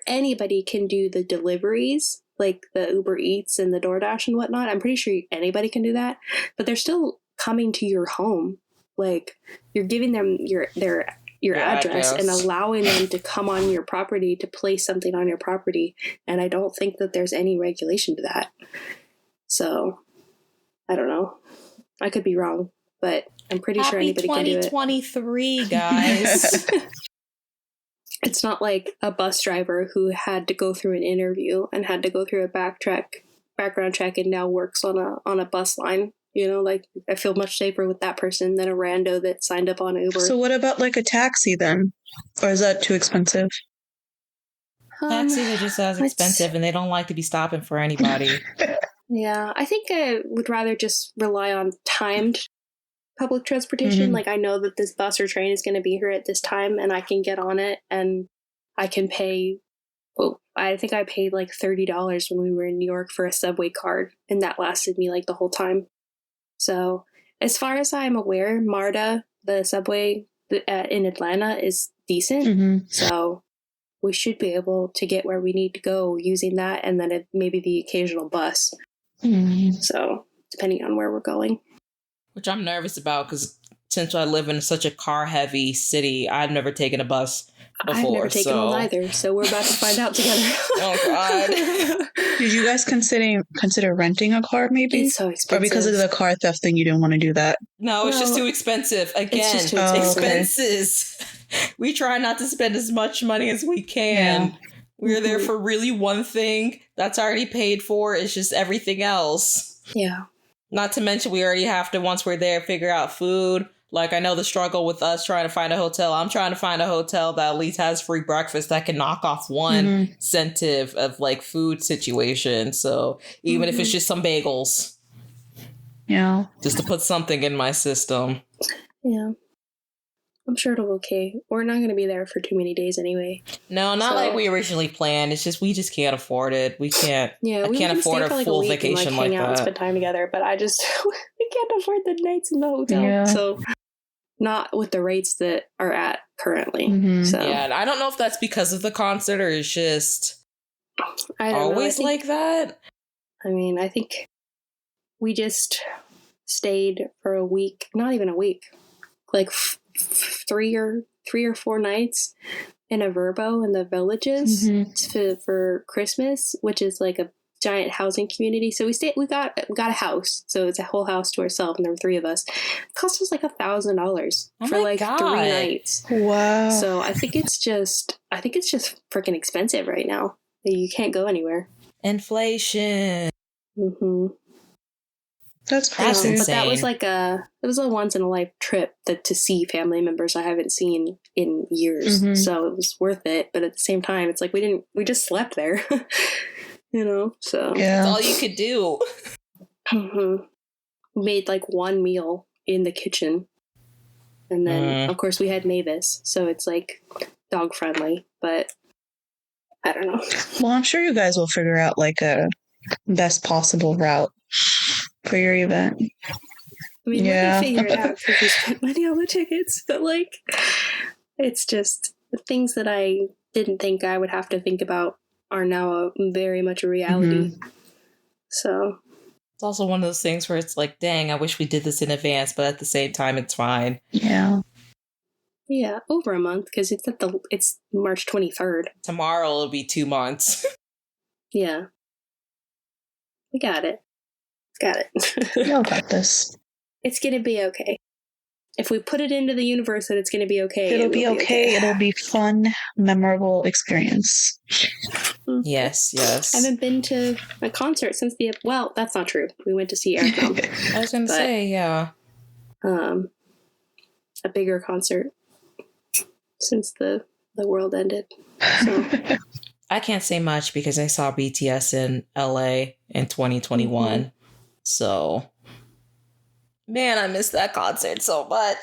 anybody can do the deliveries, like the Uber Eats and the DoorDash and whatnot. I'm pretty sure anybody can do that, but they're still coming to your home. Like you're giving them your address and allowing them to come on your property to place something on your property. And I don't think that there's any regulation to that. So I don't know. I could be wrong, but I'm pretty sure anybody can do it. 2023, guys. It's not like a bus driver who had to go through an interview and had to go through a background check and now works on a bus line. You know, like I feel much safer with that person than a rando that signed up on Uber. So what about like a taxi then? Or is that too expensive? Taxis are just as expensive and they don't like to be stopping for anybody. Yeah, I think I would rather just rely on timed public transportation. Like I know that this bus or train is going to be here at this time and I can get on it and I can pay. Well, I think I paid like $30 when we were in New York for a subway card and that lasted me like the whole time. So as far as I'm aware, MARTA, the subway in Atlanta is decent. So we should be able to get where we need to go using that and then maybe the occasional bus. So depending on where we're going. Which I'm nervous about because since I live in such a car-heavy city, I've never taken a bus before. I've never taken one either, so we're about to find out together. Oh, God. Did you guys consider renting a car maybe? It's so expensive. Or because of the car theft thing, you didn't want to do that? No, it's just too expensive. Again, it's just too expensive. Expenses. We try not to spend as much money as we can. Yeah. We're there for really one thing that's already paid for. It's just everything else. Yeah. Not to mention we already have to, once we're there, figure out food. Like, I know the struggle with us trying to find a hotel. I'm trying to find a hotel that at least has free breakfast that can knock off one incentive of, like, food situation. So even if it's just some bagels. Yeah. Just to put something in my system. Yeah. I'm sure it'll be okay. We're not going to be there for too many days anyway. No, not like we originally planned. It's just we just can't afford it. We can't. Yeah, I can't afford a full vacation like that. And spend time together, but we can't afford the nights in the hotel. Yeah. So not with the rates that are at currently. So yeah, and I don't know if that's because of the concert or it's just always like that. I mean, I think we just stayed for a week. Not even a week. Like 3 or 4 nights in a Verbo in the Villages for Christmas, which is like a giant housing community. So we got a house, so it's a whole house to ourselves, and there were 3 of us. It cost us like $1,000 for like 3 nights. Wow! So I think it's just freaking expensive right now. You can't go anywhere. Inflation. That's crazy. But that was it was a once in a life trip to see family members I haven't seen in years. So it was worth it. But at the same time, it's like we just slept there, you know? So yeah. That's all you could do. Made like one meal in the kitchen. And then of course we had Mavis. So it's like dog friendly, but I don't know. Well, I'm sure you guys will figure out like a best possible route for your event. I mean, let me figure it out because we spent money on the tickets, but like, it's just things that I didn't think I would have to think about are now very much a reality. Mm-hmm. So it's also one of those things where it's like, dang, I wish we did this in advance, but at the same time, it's fine. Yeah. Yeah, over a month because it's March 23rd. Tomorrow it'll be 2 months. Yeah. We got it. Y'all got this. It's going to be okay. If we put it into the universe that it's going to be okay. It'll be okay. It'll be fun, memorable experience. Mm-hmm. Yes. I haven't been to a concert since well, that's not true. We went to see Aircom. I was going to say, yeah. A bigger concert since the world ended. So. I can't say much because I saw BTS in LA in 2021. Mm-hmm. So, man, I missed that concert so much.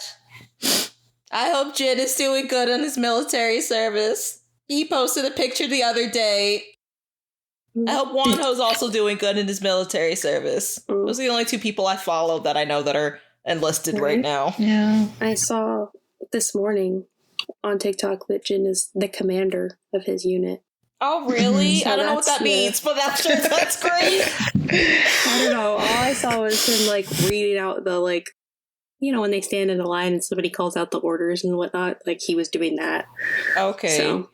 I hope Jin is doing good in his military service. He posted a picture the other day. I hope Wonho's also doing good in his military service. Those are the only 2 people I follow that I know that are enlisted right now. Yeah. I saw this morning on TikTok that Jin is the commander of his unit. Oh, really? So I don't know what that means, but that's great. I don't know. All I saw was him, like, reading out the, like, you know, when they stand in the line and somebody calls out the orders and whatnot. Like, he was doing that. Okay. So.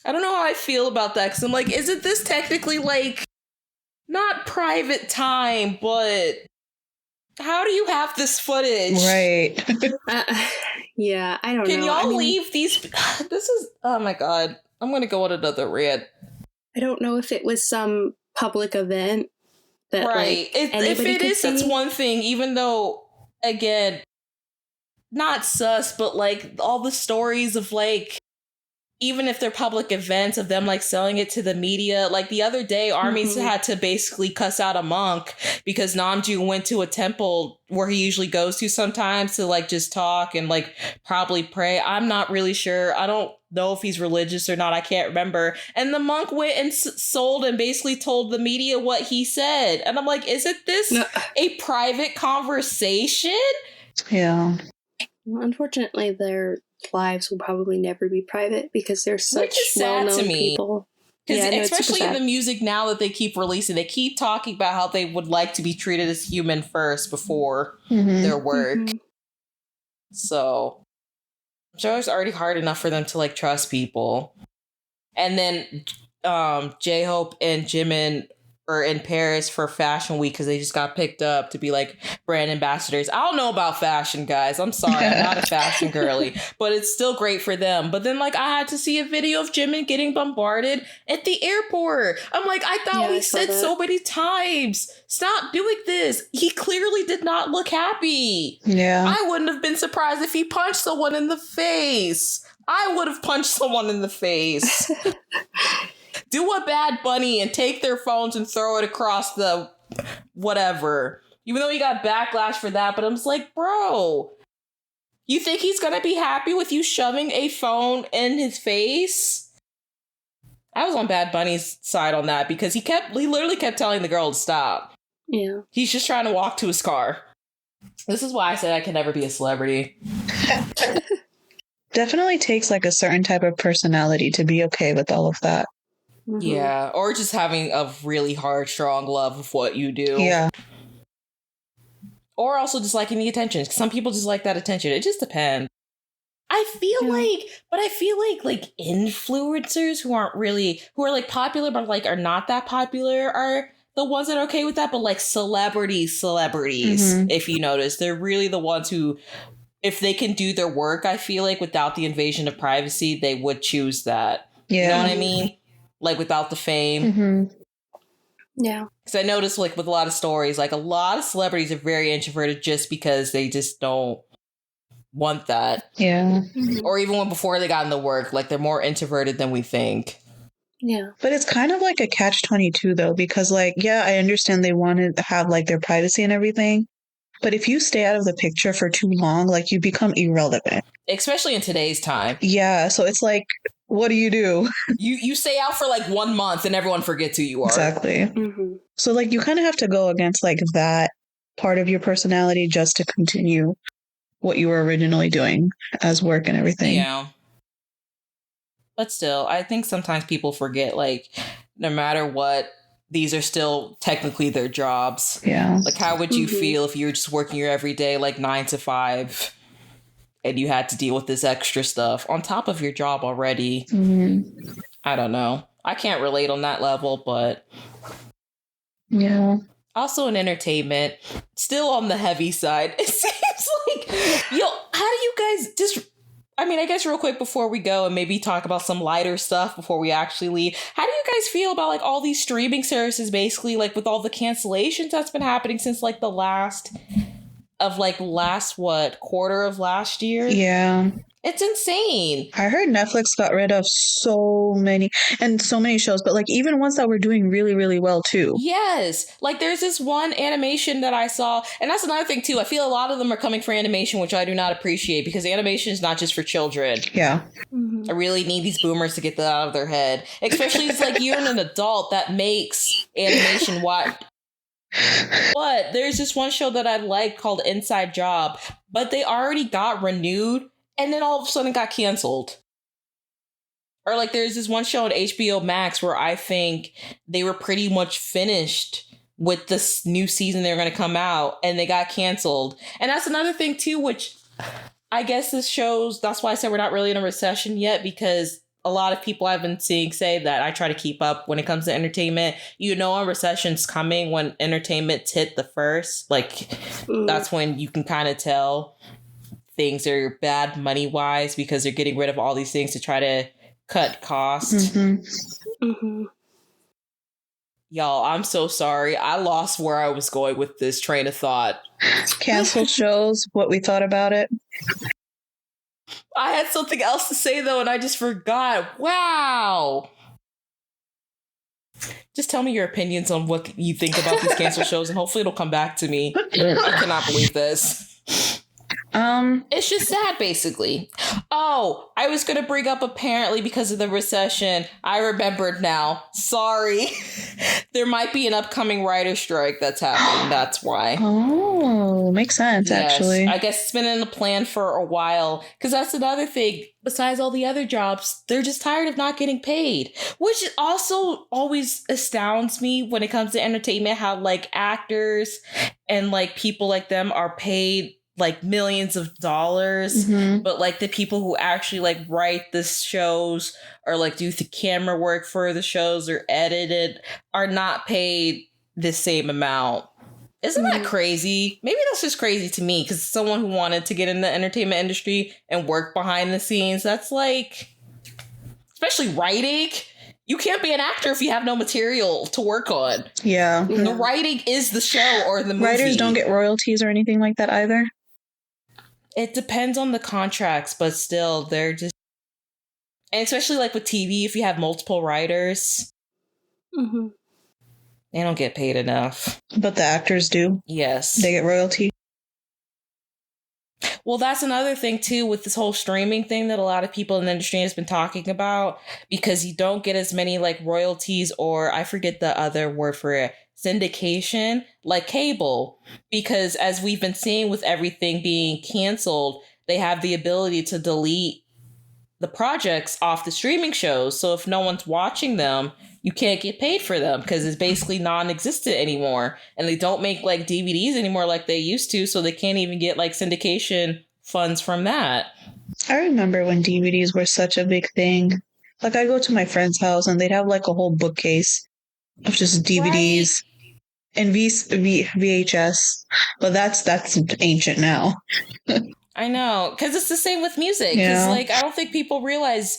I don't know how I feel about that, because I'm like, isn't this technically, like, not private time, but how do you have this footage? Right. Yeah, I don't know. Can y'all leave these? This is, oh my God. I'm going to go on another rant. I don't know if it was some public event that, right. Like, if it is, that's one thing, even though, again, not sus, but, like, all the stories of, like, even if they're public events of them, like, selling it to the media. Like, the other day, armies had to basically cuss out a monk because Namjoon went to a temple where he usually goes to sometimes to, like, just talk and, like, probably pray. I'm not really sure. I don't know if he's religious or not. I can't remember. And the monk went and sold and basically told the media what he said. And I'm like, isn't this a private conversation? Yeah. Well, unfortunately, their lives will probably never be private because they're such well-known people. Because especially in the music now that they keep releasing, they keep talking about how they would like to be treated as human first before their work. Mm-hmm. So I'm sure it's already hard enough for them to, like, trust people. And then J-Hope and Jimin are in Paris for Fashion Week because they just got picked up to be, like, brand ambassadors. I don't know about fashion, guys. I'm sorry. I'm not a fashion girly, but it's still great for them. But then, like, I had to see a video of Jimin getting bombarded at the airport. I'm like, I thought we said so many times, stop doing this. He clearly did not look happy. Yeah. I wouldn't have been surprised if he punched someone in the face. I would have punched someone in the face. Do a Bad Bunny and take their phones and throw it across the whatever. Even though he got backlash for that, but I'm just like, bro, you think he's gonna be happy with you shoving a phone in his face? I was on Bad Bunny's side on that because he literally kept telling the girl to stop. Yeah. He's just trying to walk to his car. This is why I said I can never be a celebrity. Definitely takes, like, a certain type of personality to be okay with all of that. Mm-hmm. Yeah, or just having a really hard, strong love of what you do. Yeah. Or also just liking the attention. Some people just like that attention. It just depends. I feel like influencers who are like popular, but, like, are not that popular are the ones that are okay with that. But, like, celebrities, if you notice, they're really the ones who, if they can do their work, I feel like without the invasion of privacy, they would choose that. Yeah. You know what I mean? Like, without the fame. Mm-hmm. Yeah. Because I noticed, like, with a lot of stories, like, a lot of celebrities are very introverted just because they just don't want that. Yeah. Mm-hmm. Or even when before they got into work, like, they're more introverted than we think. Yeah. But it's kind of like a catch-22, though, because, like, yeah, I understand they want to have, like, their privacy and everything. But if you stay out of the picture for too long, like, you become irrelevant. Especially in today's time. Yeah. So it's like, what do? You stay out for, like, 1 month and everyone forgets who you are. Exactly. Mm-hmm. So, like, you kind of have to go against, like, that part of your personality just to continue what you were originally doing as work and everything. Yeah. But still, I think sometimes people forget, like, no matter what, these are still technically their jobs. Yeah. Like, how would you feel if you were just working your everyday, like, 9 to 5, and you had to deal with this extra stuff on top of your job already? Mm-hmm. I don't know. I can't relate on that level, but... Yeah. Also in entertainment, still on the heavy side. It seems like, how do you guys just... I mean, I guess real quick before we go and maybe talk about some lighter stuff before we actually leave. How do you guys feel about like all these streaming services basically like with all the cancellations that's been happening since like the last quarter of last year? Yeah. It's insane. I heard Netflix got rid of so many shows, but like even ones that were doing really, really well too. Yes. Like there's this one animation that I saw, and that's another thing too. I feel a lot of them are coming for animation, which I do not appreciate because animation is not just for children. Yeah. I really need these boomers to get that out of their head. Especially it's like you're an adult that makes animation what. But there's this one show that I like called Inside Job, but they already got renewed and then all of a sudden got canceled. Or like there's this one show on HBO Max where I think they were pretty much finished with this new season they were going to come out and they got canceled. And that's another thing too, which I guess this shows, that's why I said we're not really in a recession yet, because a lot of people I've been seeing say that I try to keep up when it comes to entertainment. You know, a recession's coming when entertainment's hit the first. Like that's when you can kind of tell things are bad money wise because they're getting rid of all these things to try to cut costs. Y'all, I'm so sorry. I lost where I was going with this train of thought. Canceled shows, what we thought about it. I had something else to say though, and I just forgot. Wow. Just tell me your opinions on what you think about these canceled shows, and hopefully it'll come back to me. I cannot believe this. It's just sad, basically. Oh, I was going to bring up apparently because of the recession. I remembered now. Sorry. There might be an upcoming writer's strike that's happening. That's why. Oh, makes sense, yes, actually. I guess it's been in the plan for a while. Because that's another thing. Besides all the other jobs, they're just tired of not getting paid. Which also always astounds me when it comes to entertainment. How like actors and like people like them are paid like millions of dollars, but like the people who actually like write the shows or like do the camera work for the shows or edit it are not paid the same amount. Isn't that crazy? Maybe that's just crazy to me because someone who wanted to get in the entertainment industry and work behind the scenes, that's like, especially writing. You can't be an actor if you have no material to work on. Yeah. The writing is the show or the movie. Writers don't get royalties or anything like that either. It depends on the contracts, but still, they're just... And especially like with TV, if you have multiple writers, they don't get paid enough. But the actors do. Yes. They get royalty. Well, that's another thing, too, with this whole streaming thing that a lot of people in the industry has been talking about, because you don't get as many like royalties or I forget the other word for it, syndication, like cable, because as we've been seeing with everything being canceled, they have the ability to delete the projects off the streaming shows. So if no one's watching them, you can't get paid for them because it's basically non-existent anymore. And they don't make like DVDs anymore like they used to. So they can't even get like syndication funds from that. I remember when DVDs were such a big thing. Like I go to my friend's house and they'd have like a whole bookcase of just DVDs and VHS. But that's ancient now. I know, because it's the same with music. Because like I don't think people realize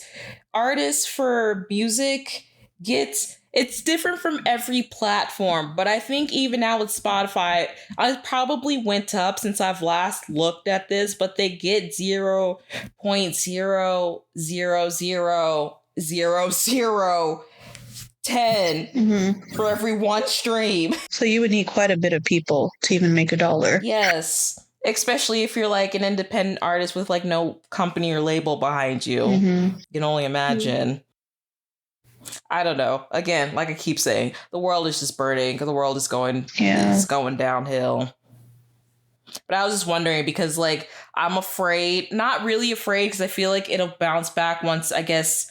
artists for music it's different from every platform. But I think even now with Spotify, I probably went up since I've last looked at this, but they get 0.0000010 for every one stream. So you would need quite a bit of people to even make $1. Yes. Especially if you're like an independent artist with like no company or label behind you. You can only imagine. I don't know. Again, like I keep saying, the world is just burning. The world is going downhill. But I was just wondering because, like, I'm afraid, not really afraid, because I feel like it'll bounce back once, I guess,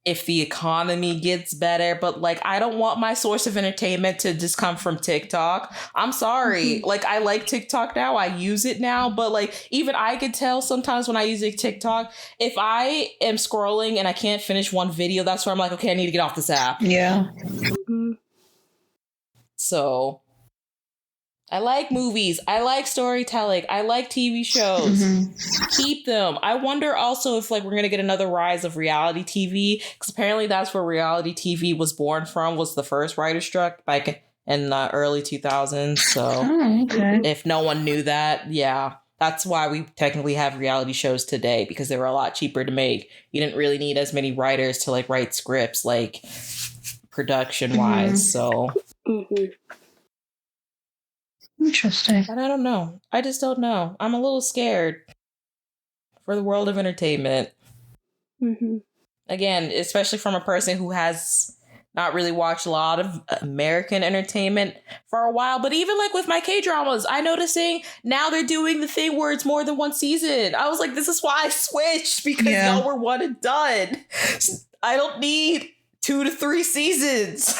if the economy gets better. But, like, I don't want my source of entertainment to just come from TikTok. I'm sorry. Like, I like TikTok now. I use it now. But, like, even I could tell sometimes when I use TikTok, if I am scrolling and I can't finish one video, that's where I'm like, okay, I need to get off this app. Yeah. So I like movies. I like storytelling. I like TV shows. Keep them. I wonder also if, like, we're going to get another rise of reality TV, because apparently that's where reality TV was born from, was the first writer's strike back in the early 2000s. So if no one knew that, yeah, that's why we technically have reality shows today, because they were a lot cheaper to make. You didn't really need as many writers to, like, write scripts, like, production wise. So interesting. And I don't know. I just don't know. I'm a little scared for the world of entertainment. Again, especially from a person who has not really watched a lot of American entertainment for a while. But even, like, with my K-dramas, I'm noticing now they're doing the thing where it's more than one season. I was like, this is why I switched, because y'all were one and done. I don't need 2 to 3 seasons.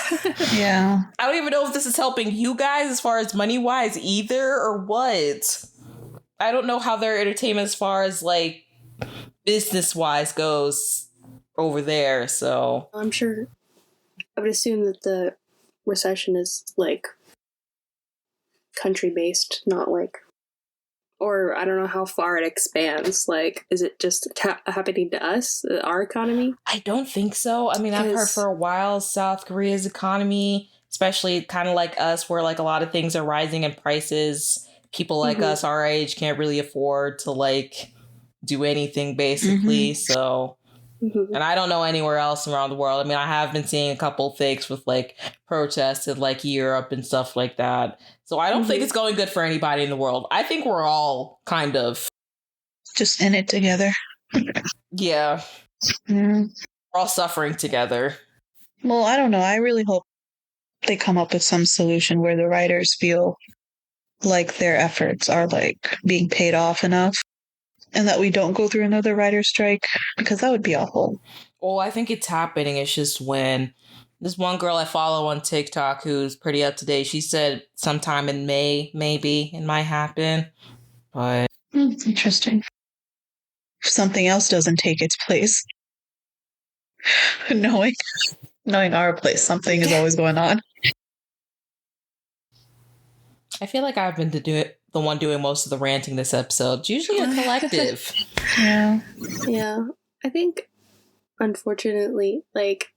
Yeah. I don't even know if this is helping you guys as far as money wise either, or what. I don't know how their entertainment as far as, like, business wise goes over there. So I'm sure, I would assume that the recession is, like, country based, not like, or I don't know how far it expands. Like, is it just happening to us, our economy? I don't think so. I mean, I've heard for a while South Korea's economy, especially kind of like us, where, like, a lot of things are rising in prices. People like us, our age, can't really afford to, like, do anything, basically. So, and I don't know anywhere else around the world. I mean, I have been seeing a couple things with, like, protests in, like, Europe and stuff like that. So I don't think it's going good for anybody in the world. I think we're all kind of just in it together. Yeah. We're all suffering together. Well, I don't know. I really hope they come up with some solution where the writers feel like their efforts are, like, being paid off enough, and that we don't go through another writer's strike, because that would be awful. Well, I think it's happening. It's just when this one girl I follow on TikTok who's pretty up to date, she said sometime in May, maybe it might happen. But interesting. If something else doesn't take its place. knowing our place, something is always going on. I feel like I've been the one doing most of the ranting this episode. It's usually a collective. Yeah. I think, unfortunately, like,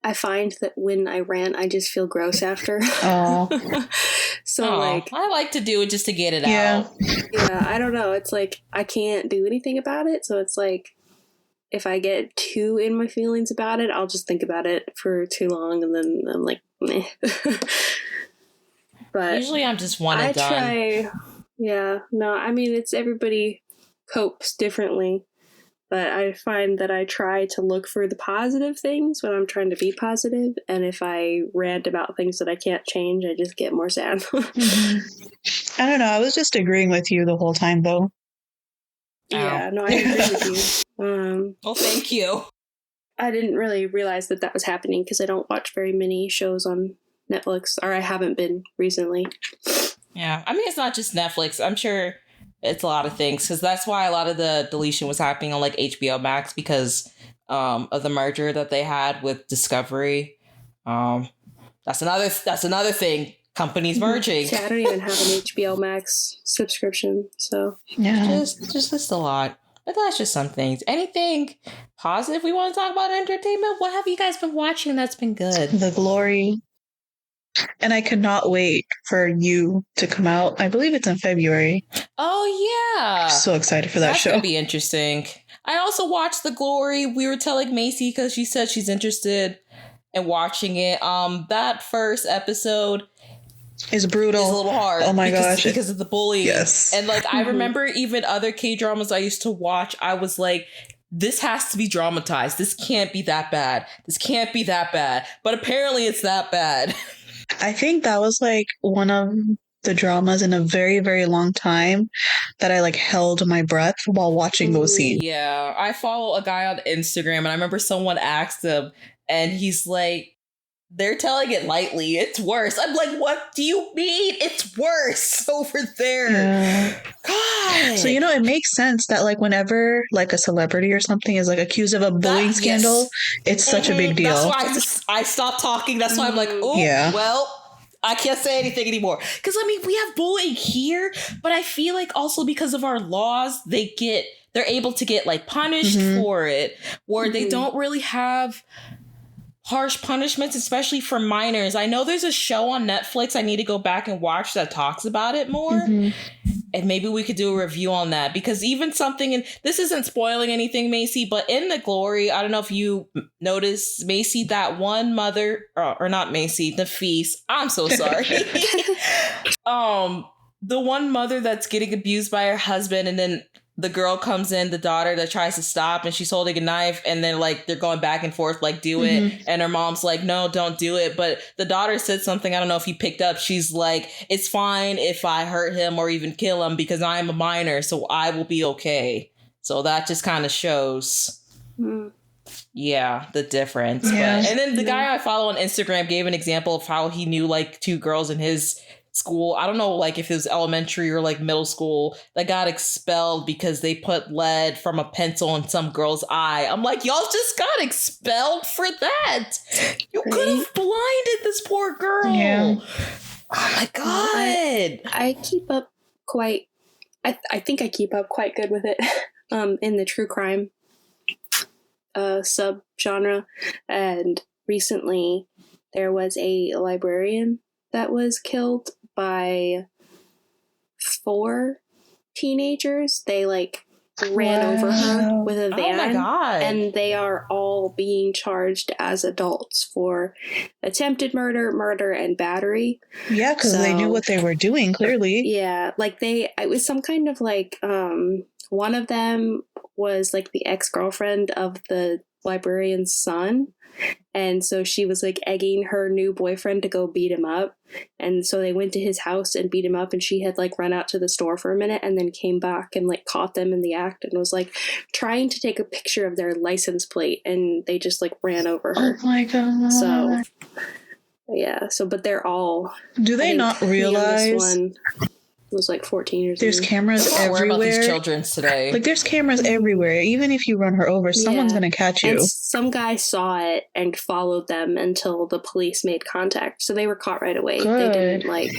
I find that when I rant, I just feel gross after. So, like, I like to do it just to get it out. Yeah, I don't know. It's like I can't do anything about it. So it's like, if I get too in my feelings about it, I'll just think about it for too long, and then I'm like, meh. But usually I'm just one and done. I mean, it's everybody copes differently, but I find that I try to look for the positive things when I'm trying to be positive, and if I rant about things that I can't change, I just get more sad. I don't know. I was just agreeing with you the whole time, though. Yeah, no, I agree with you. Well, thank you. I didn't really realize that was happening because I don't watch very many shows on Netflix, or I haven't been recently. Yeah, I mean, it's not just Netflix. I'm sure it's a lot of things, because that's why a lot of the deletion was happening on, like, HBO Max, because of the merger that they had with Discovery. That's another thing. Companies merging. Yeah, I don't even have an HBO Max subscription, so yeah, just a lot. But that's just some things. Anything positive we want to talk about entertainment? What have you guys been watching that's been good? The Glory. And I could not wait for You to come out. I believe it's in February. Oh, yeah. I'm so excited for that show. That's going to be interesting. I also watched The Glory. We were telling Macy because she said she's interested in watching it. That first episode is brutal. It's a little hard. Oh my gosh. Because of the bullying. Yes. And, like, I remember even other K-dramas I used to watch, I was like, this has to be dramatized. This can't be that bad. This can't be that bad. But apparently it's that bad. I think that was, like, one of the dramas in a very, very long time that I like held my breath while watching those scenes. Yeah, I follow a guy on Instagram and I remember someone asked him and he's like, they're telling it lightly. It's worse. I'm like, what do you mean? It's worse over there. Yeah. God. So, it makes sense that like whenever like a celebrity or something is like accused of a bullying scandal, it's such a big deal. That's why I stopped talking. That's why I'm like, oh, well, I can't say anything anymore. Because, I mean, we have bullying here, but I feel like also because of our laws, they're able to get like punished for it, where they don't really have harsh punishments, especially for minors. I know there's a show on Netflix I need to go back and watch that talks about it more. And maybe we could do a review on that, because even something, and this isn't spoiling anything, Macy, but in The Glory, I don't know if you noticed, Macy, that one mother, or not Macy, Nafis, I'm so sorry. The one mother that's getting abused by her husband, and then the girl comes in, the daughter that tries to stop, and she's holding a knife, and then like they're going back and forth, like, do it. And her mom's like, no, don't do it. But the daughter said something, I don't know if you picked up. She's like, it's fine if I hurt him or even kill him because I'm a minor, so I will be okay. So that just kind of shows, yeah, the difference. Yeah. But, and then the guy I follow on Instagram gave an example of how he knew like two girls in his school, I don't know like if it was elementary or like middle school, that got expelled because they put lead from a pencil in some girl's eye. I'm like, y'all just got expelled for that. You could have blinded this poor girl. Yeah. Oh my God. I keep up quite, I think I keep up quite good with it in the true crime sub genre. And recently there was a librarian that was killed by 4 teenagers. They like ran over her with a van. Oh my God. And they are all being charged as adults for attempted murder, and battery. Yeah, because they knew what they were doing, clearly. Yeah, like it was some kind of like, one of them was like the ex-girlfriend of the librarian's son. And so she was like egging her new boyfriend to go beat him up. And so they went to his house and beat him up. And she had like run out to the store for a minute and then came back and like caught them in the act and was like trying to take a picture of their license plate. And they just like ran over her. Oh my God. So, yeah. So, but they're all. Do they not realize? The one was like 14 years old. There's cameras everywhere. About these children today. Like there's cameras everywhere. Even if you run her over, someone's gonna catch you. And some guy saw it and followed them until the police made contact. So they were caught right away. Good. They didn't like.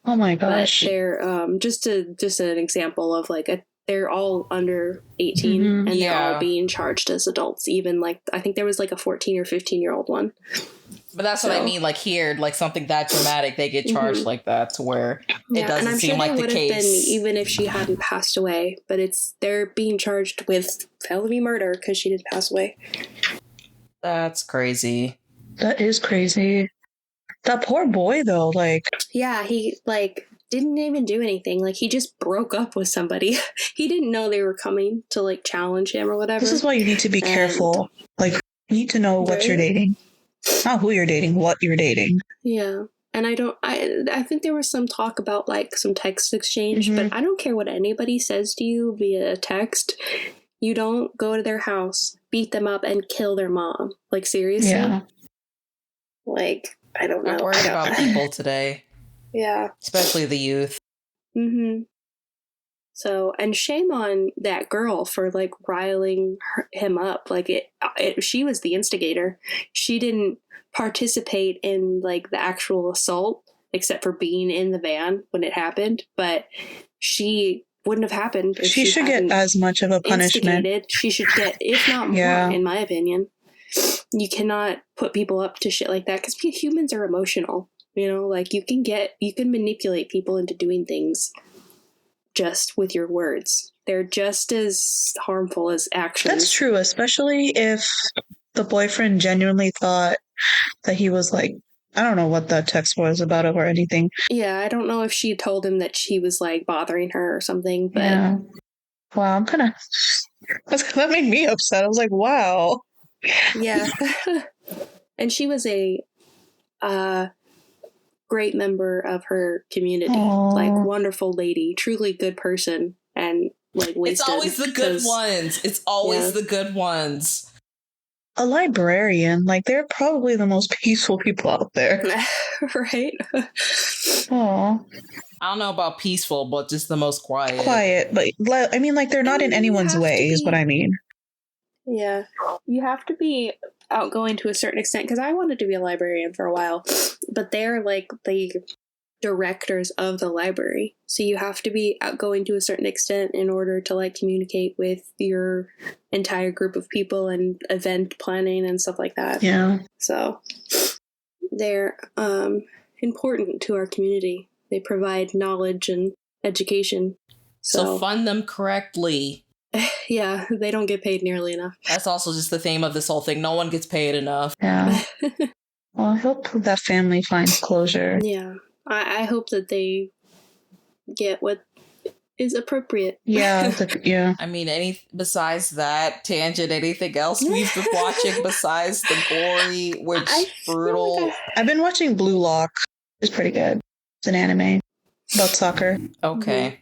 Oh my gosh. But they're just an example of like they're all under 18 and they're all being charged as adults. Even like I think there was like a 14 or 15-year-old one. But that's what I mean, like here, like something that dramatic, they get charged like that to where it doesn't seem like the case. Been, even if she hadn't passed away, but they're being charged with felony murder because she didn't pass away. That's crazy. That is crazy. That poor boy though, like. Yeah, he like didn't even do anything. Like he just broke up with somebody. He didn't know they were coming to like challenge him or whatever. This is why you need to be careful. Like you need to know what you're dating. Not who you're dating, what you're dating. Yeah. And I think there was some talk about like some text exchange, but I don't care what anybody says to you via text. You don't go to their house, beat them up, and kill their mom. Like, seriously? Yeah. Like, I don't know. I'm worried about people today. Yeah. Especially the youth. So, and shame on that girl for like riling him up. Like she was the instigator. She didn't participate in like the actual assault except for being in the van when it happened. But she wouldn't have happened. If she should get as much of a punishment. She should get, if not more, in my opinion. You cannot put people up to shit like that because humans are emotional. You know, like you can manipulate people into doing things just with your words. They're just as harmful as actions. That's true, especially if the boyfriend genuinely thought that he was like, I don't know what that text was about it or anything. Yeah, I don't know if she told him that she was like bothering her or something, but yeah. Wow, that made me upset. I was like, wow. Yeah. And she was a great member of her community. Aww. Like, wonderful lady, truly good person, and like wasted. It's always the good ones. It's always the good ones. A librarian, like, they're probably the most peaceful people out there. Right? Oh, I don't know about peaceful, but just the most quiet. But I mean, like, they're not in anyone's way, is what I mean. Yeah. You have to be outgoing to a certain extent, because I wanted to be a librarian for a while, but they're like the directors of the library. So you have to be outgoing to a certain extent in order to like communicate with your entire group of people and event planning and stuff like that. Yeah. So they're important to our community. They provide knowledge and education. So fund them correctly. Yeah, they don't get paid nearly enough. That's also just the theme of this whole thing. No one gets paid enough. Yeah. Well, I hope that family finds closure. Yeah. I hope that they get what is appropriate. Yeah, yeah. I mean, besides that tangent, anything else we've been watching besides the gory, which brutal? I've been watching Blue Lock. It's pretty good. It's an anime about soccer. Okay.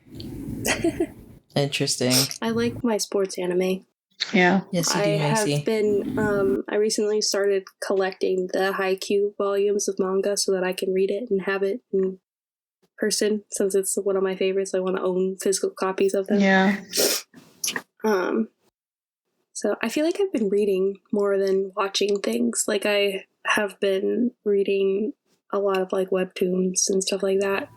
Interesting. I like my sports anime. Yeah. Yes, you do, Macy. I have been, I recently started collecting the Haikyuu volumes of manga so that I can read it and have it in person, since it's one of my favorites. I want to own physical copies of them. Yeah. So I feel like I've been reading more than watching things. Like, I have been reading a lot of like webtoons and stuff like that.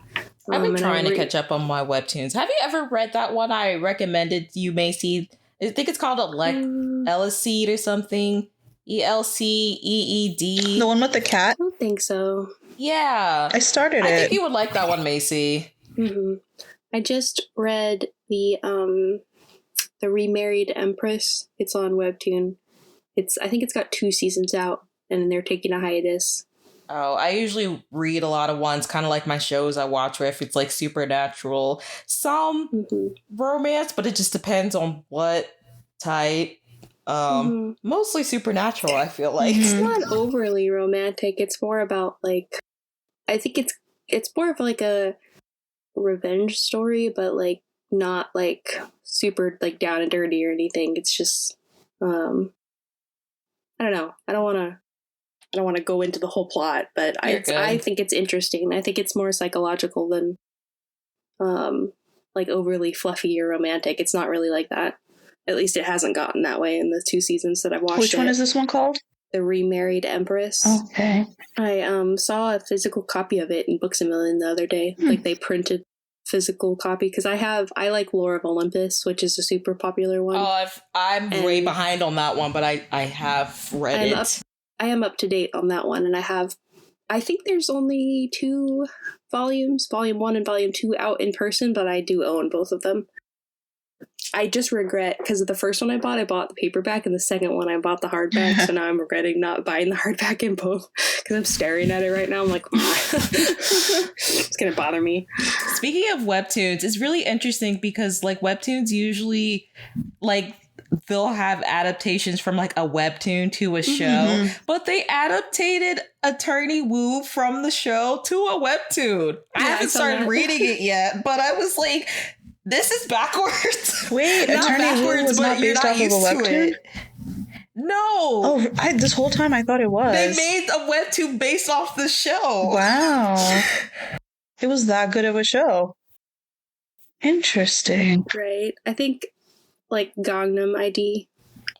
I've been trying to catch up on my webtoons. Have you ever read that one I recommended you, Macy? I think it's called Elseed or something. ELCEED. The one with the cat? I don't think so. Yeah. I started it. I think you would like that one, Macy. Mm-hmm. I just read the Remarried Empress. It's on Webtoon. I think it's got 2 seasons out, and they're taking a hiatus. Oh, I usually read a lot of ones, kind of like my shows I watch, where if it's like supernatural, some romance, but it just depends on what type. Mostly supernatural, I feel like. It's not overly romantic. It's more about like, I think it's more of like a revenge story, but like not like super like down and dirty or anything. It's just I don't know. I don't want to go into the whole plot, but I think it's interesting. I think it's more psychological than like overly fluffy or romantic. It's not really like that. At least it hasn't gotten that way in the 2 seasons that I've watched. Which one is this one called? The Remarried Empress. Okay. I saw a physical copy of it in Books A Million the other day. Like, they printed physical copy, because I like Lore of Olympus, which is a super popular one. Oh, I'm way behind on that one, but I have read it. I am up to date on that one, and I think there's only 2 volumes, Volume 1 and Volume 2, out in person, but I do own both of them. I just regret, because of the first one I bought the paperback, and the second one I bought the hardback, so now I'm regretting not buying the hardback in both, because I'm staring at it right now. I'm like, it's going to bother me. Speaking of webtoons, it's really interesting because like webtoons usually like they'll have adaptations from like a webtoon to a show, but they adapted Attorney Woo from the show to a webtoon. I haven't started reading it yet, but I was like, this is backwards. Wait, Attorney Woo was not based off of a webtoon? No. Oh, this whole time I thought it was. They made a webtoon based off the show. Wow. It was that good of a show. Interesting. Right. I think like Gangnam ID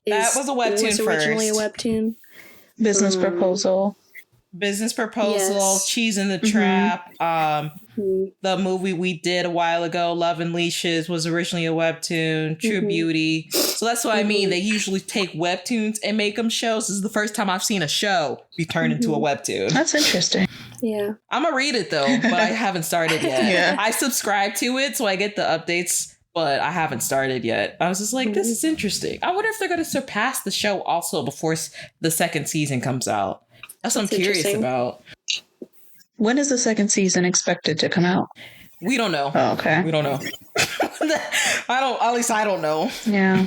that was a webtoon originally first. A webtoon. Business Proposal. Business Proposal, yes. Cheese in the Trap. The movie we did a while ago, Love and Leashes, was originally a webtoon. True Beauty. So that's what I mean. They usually take webtoons and make them shows. This is the first time I've seen a show be turned into a webtoon. That's interesting. Yeah. I'm going to read it though, but I haven't started yet. Yeah. I subscribe to it, so I get the updates, but I haven't started yet. I was just like, this is interesting. I wonder if they're going to surpass the show also before the second season comes out. That's what I'm curious about. When is the second season expected to come out? We don't know. Oh, okay. We don't know. At least I don't know. Yeah.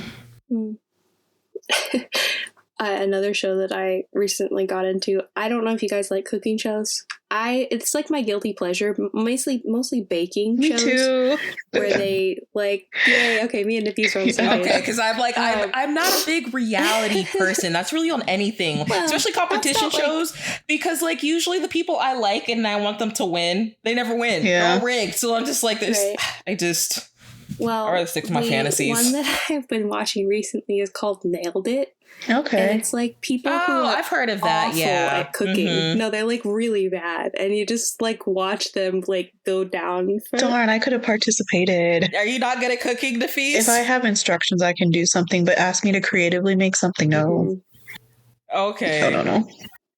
Another show that I recently got into. I don't know if you guys like cooking shows. it's like my guilty pleasure, mostly baking Me shows. too. Where they like, yay, okay, me and Nikki's on the same page. Okay, because I'm like, I'm not a big reality person. That's really on anything, especially competition shows, because like usually the people I like and I want them to win, they never win. Yeah. They're all rigged. So I'm just like this. Right. I'd rather stick to my fantasies. One that I've been watching recently is called Nailed It. Okay. And it's like people who are I've heard of that. awful Yeah. at cooking. Mm-hmm. No, they're like really bad. And you just like watch them like go down. Darn, I could have participated. Are you not good at cooking, Nafis? If I have instructions, I can do something, but ask me to creatively make something, no. Mm-hmm. Okay. I don't know.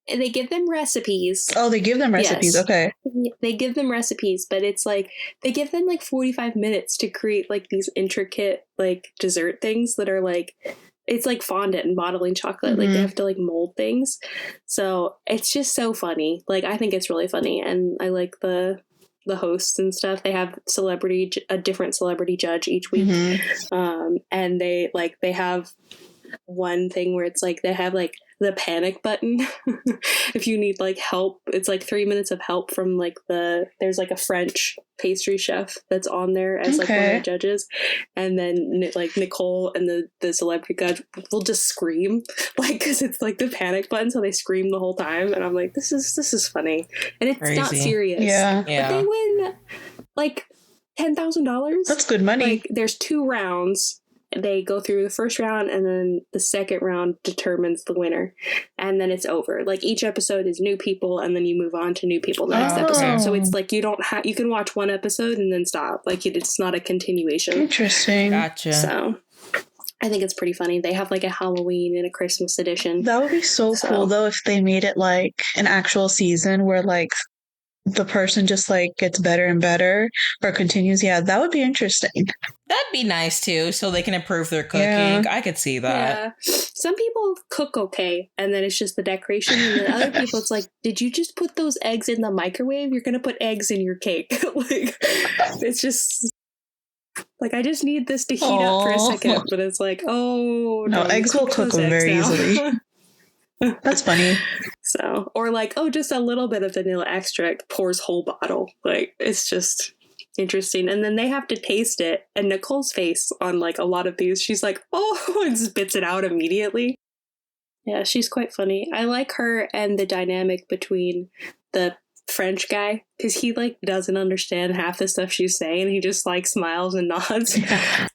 And they give them recipes. Oh, they give them recipes. Yes. Okay. They give them recipes, but it's like they give them like 45 minutes to create like these intricate like dessert things that are like, it's like fondant and bottling chocolate. Mm-hmm. Like they have to like mold things. So it's just so funny. Like I think it's really funny, and I like the hosts and stuff. They have a different celebrity judge each week. Mm-hmm. And they have one thing where it's like they have like the panic button. If you need like help, it's like 3 minutes of help from like there's like a French pastry chef that's on there as like one of the judges, and then like Nicole and the celebrity judge will just scream like, because it's like the panic button, so they scream the whole time, and I'm like, this is funny, and it's crazy. Not serious. Yeah. But they win like $10,000. That's good money. Like there's 2 rounds. They go through the first round, and then the second round determines the winner, and then it's over. Like each episode is new people, and then you move on to new people the next episode. So it's like you can watch one episode and then stop. Like it's not a continuation. Interesting. Gotcha. So I think it's pretty funny. They have like a Halloween and a Christmas edition. That would be so cool though if they made it like an actual season where like the person just like gets better and better or continues. Yeah, that would be interesting. That'd be nice too, so they can improve their cooking. Yeah. I could see that. Yeah. Some people cook okay, and then it's just the decoration. And then other people, it's like, did you just put those eggs in the microwave? You're gonna put eggs in your cake. Like, it's just like, I just need this to heat up for a second. But it's like, oh no, eggs will cook very easily. That's funny. So, or like, oh, just a little bit of vanilla extract, pours whole bottle. Like, it's just interesting. And then they have to taste it. And Nicole's face on like a lot of these, she's like, oh, and spits it out immediately. Yeah, she's quite funny. I like her and the dynamic between the French guy, because he like doesn't understand half the stuff she's saying. He just like smiles and nods.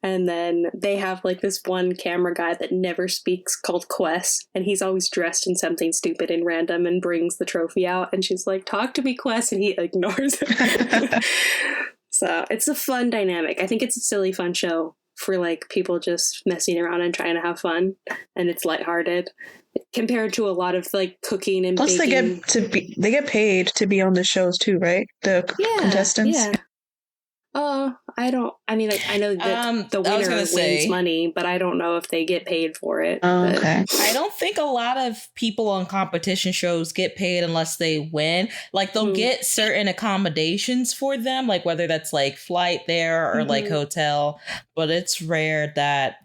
And then they have like this one camera guy that never speaks called Quest, and he's always dressed in something stupid and random and brings the trophy out, and she's like, talk to me, Quest, and he ignores it. So it's a fun dynamic. I think it's a silly fun show for like people just messing around and trying to have fun, and it's lighthearted compared to a lot of like cooking and plus baking. They get paid to be on the shows too, right? The contestants. Yeah. I know that the winner wins money, but I don't know if they get paid for it. Okay. I don't think a lot of people on competition shows get paid unless they win. Like they'll get certain accommodations for them, like whether that's like flight there or like hotel, but it's rare that,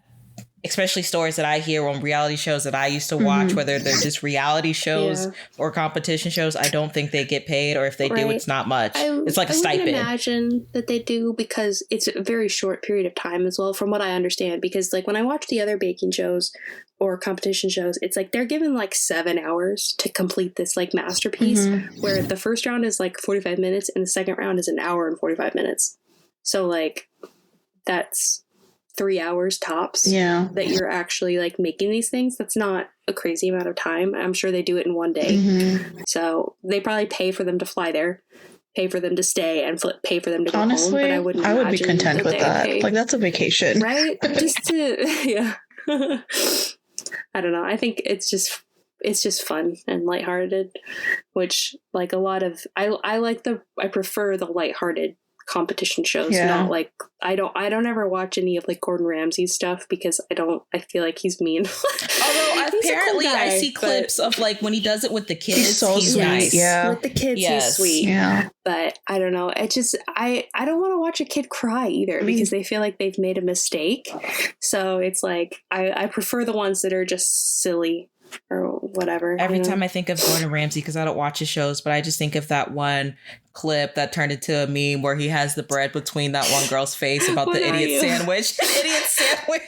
especially stories that I hear on reality shows that I used to watch, whether they're just reality shows or competition shows, I don't think they get paid, or if they do, it's not much. It's like a stipend. I would imagine that they do, because it's a very short period of time as well, from what I understand. Because like when I watch the other baking shows or competition shows, it's like they're given like 7 hours to complete this like masterpiece, where the first round is like 45 minutes and the second round is an hour and 45 minutes. So like that's 3 hours tops that you're actually like making these things. That's not a crazy amount of time. I'm sure they do it in one day. So they probably pay for them to fly there, pay for them to stay, and pay for them to go home. But I would be content with that. Like that's a vacation, right? Just to I don't know. I think it's just fun and lighthearted, which like a lot of I prefer the lighthearted competition shows, not like I don't ever watch any of like Gordon Ramsay's stuff, because I feel like he's mean. Although apparently I see clips of like when he does it with the kids, he's nice. With the kids he's sweet. But I don't know, it just I don't want to watch a kid cry either, because they feel like they've made a mistake. So it's like I prefer the ones that are just silly, or whatever. Every time I think of Gordon Ramsay, because I don't watch his shows, but I just think of that one clip that turned into a meme where he has the bread between that one girl's face about the idiot sandwich. Idiot sandwich.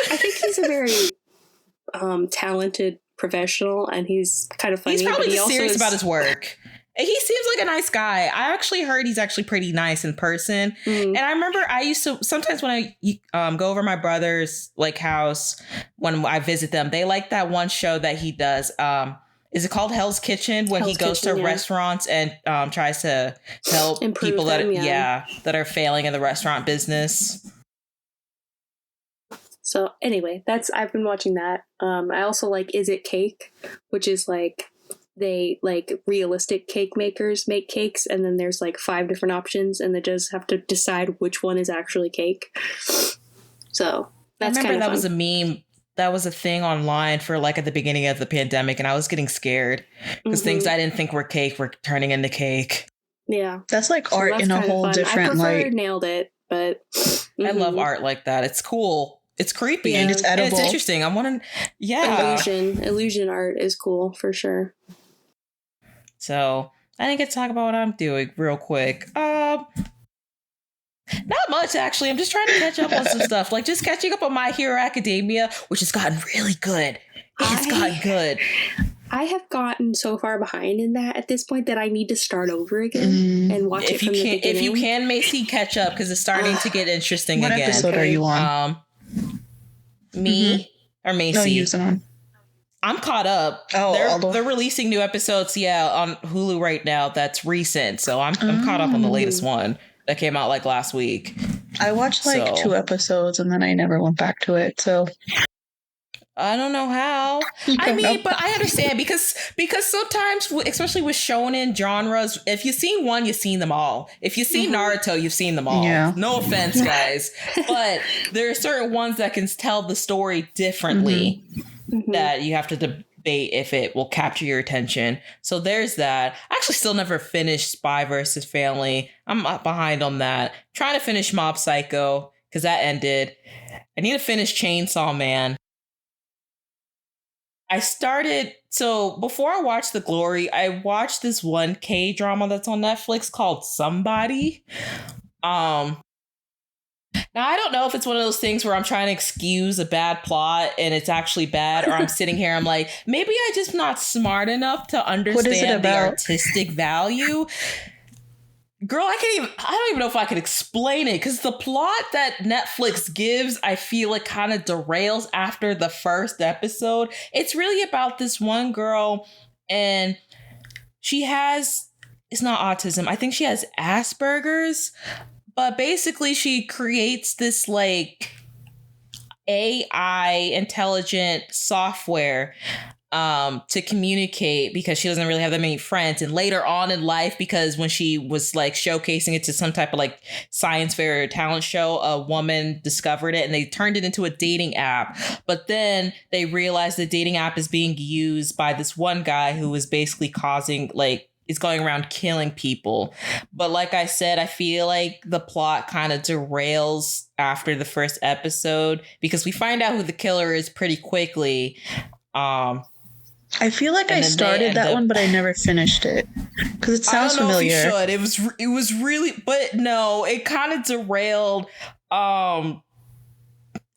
I think he's a very talented professional, and he's kind of funny. He's probably serious about his work. He seems like a nice guy. I actually heard he's actually pretty nice in person. And I remember I used to, sometimes when I go over my brother's like house, when I visit them, they like that one show that he does. Is it called Hell's Kitchen? When he goes to restaurants and tries to help improve people them, that are failing in the restaurant business. So anyway, I've been watching that. I also like Is It Cake, which is like, they like realistic cake makers make cakes, and then there's like 5 different options, and they just have to decide which one is actually cake. So that's I remember kind of that fun. was a meme. That was a thing online for like at the beginning of the pandemic, and I was getting scared because things I didn't think were cake were turning into cake. Yeah, that's like art in a whole different light. Nailed it, but I love art like that. It's cool. It's creepy and it's edible. And it's interesting. I'm wondering, illusion art is cool for sure. So I didn't get to talk about what I'm doing real quick. Not much, actually. I'm just trying to catch up on some stuff. Like just catching up on My Hero Academia, which has gotten really good. It's gotten good. I have gotten so far behind in that at this point that I need to start over again and watch it from the beginning. If you can, Macy, catch up because it's starting to get interesting again. What episode are you on? Me or Macy? No, use it on. I'm caught up. They're releasing new episodes, on Hulu right now. That's recent, so I'm caught up on the latest one that came out like last week. I watched 2 episodes and then I never went back to it. So I don't know how. But I understand because sometimes, especially with shonen genres, if you've seen one, you've seen them all. If you've seen Naruto, you've seen them all. Yeah. No offense, guys, but there are certain ones that can tell the story differently. That you have to debate if it will capture your attention. So there's that. I actually still never finished Spy vs. Family. I'm behind on that. Trying to finish Mob Psycho because that ended. I need to finish Chainsaw Man. So before I watched The Glory, I watched this one K-drama that's on Netflix called Somebody. Now, I don't know if it's one of those things where I'm trying to excuse a bad plot and it's actually bad, or I'm sitting here, I'm like, maybe I'm just not smart enough to understand the artistic value. Girl, I don't even know if I could explain it, because the plot that Netflix gives, I feel like kind of derails after the first episode. It's really about this one girl, and it's not autism. I think she has Asperger's. But basically, she creates this like AI intelligent software to communicate, because she doesn't really have that many friends. And later on in life, because when she was like showcasing it to some type of like science fair or talent show, a woman discovered it and they turned it into a dating app. But then they realized the dating app is being used by this one guy who is basically is going around killing people. But like I said, I feel like the plot kind of derails after the first episode, because we find out who the killer is pretty quickly. I feel like I started that one, but I never finished it because it sounds familiar. I don't know if you should. It was really, but no, it kind of derailed. I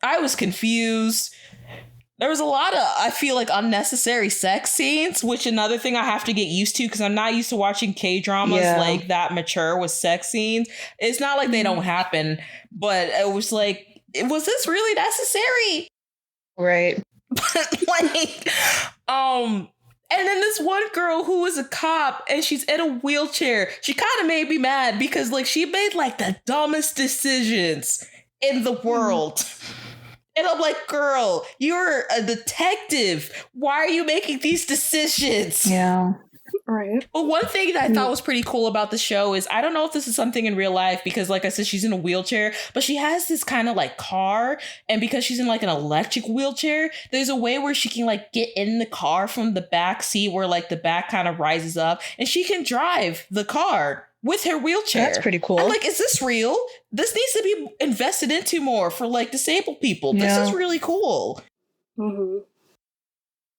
was confused. There was a lot of, I feel like, unnecessary sex scenes, which another thing I have to get used to, because I'm not used to watching K-dramas like that mature with sex scenes. It's not like they don't happen, but it was like, was this really necessary? Right. But and then this one girl who was a cop and she's in a wheelchair, she kind of made me mad because like she made like the dumbest decisions in the world. And I'm like, girl, you're a detective. Why are you making these decisions? Yeah. Right. But one thing that I thought was pretty cool about the show is, I don't know if this is something in real life, because like I said, she's in a wheelchair, but she has this kind of like car. And because she's in like an electric wheelchair, there's a way where she can like get in the car from the back seat, where like the back kind of rises up and she can drive the car with her wheelchair. That's pretty cool. I'm like, is this real? This needs to be invested into more for like disabled people. This is really cool. Mm-hmm.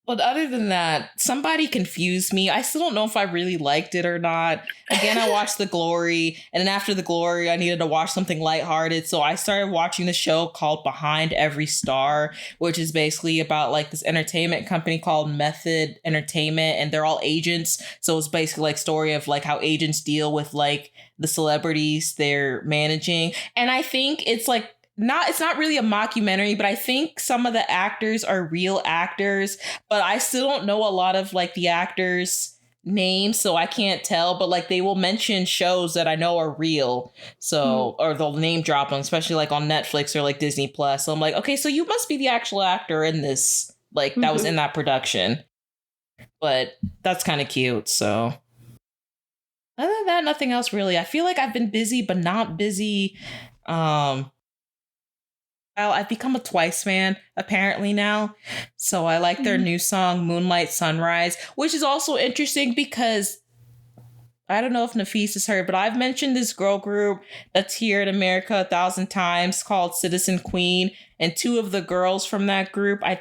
But other than that, somebody confused me. I still don't know if I really liked it or not. Again, I watched The Glory, and then after The Glory, I needed to watch something lighthearted. So I started watching the show called Behind Every Star, which is basically about like this entertainment company called Method Entertainment, and they're all agents. So it's basically like story of like how agents deal with like the celebrities they're managing. And I think it's like, it's not really a mockumentary, but I think some of the actors are real actors, but I still don't know a lot of like the actors' names, so I can't tell, but like they will mention shows that I know are real. So, or they'll name drop them, especially like on Netflix or like Disney Plus. So I'm like, okay, so you must be the actual actor in this, like that was in that production. But that's kind of cute. So other than that, nothing else really. I feel like I've been busy, but not busy. I've become a Twice fan, apparently, now. So I like their new song, Moonlight Sunrise, which is also interesting because I don't know if Nafis has heard, but I've mentioned this girl group that's here in America 1,000 times called Citizen Queen. And two of the girls from that group, I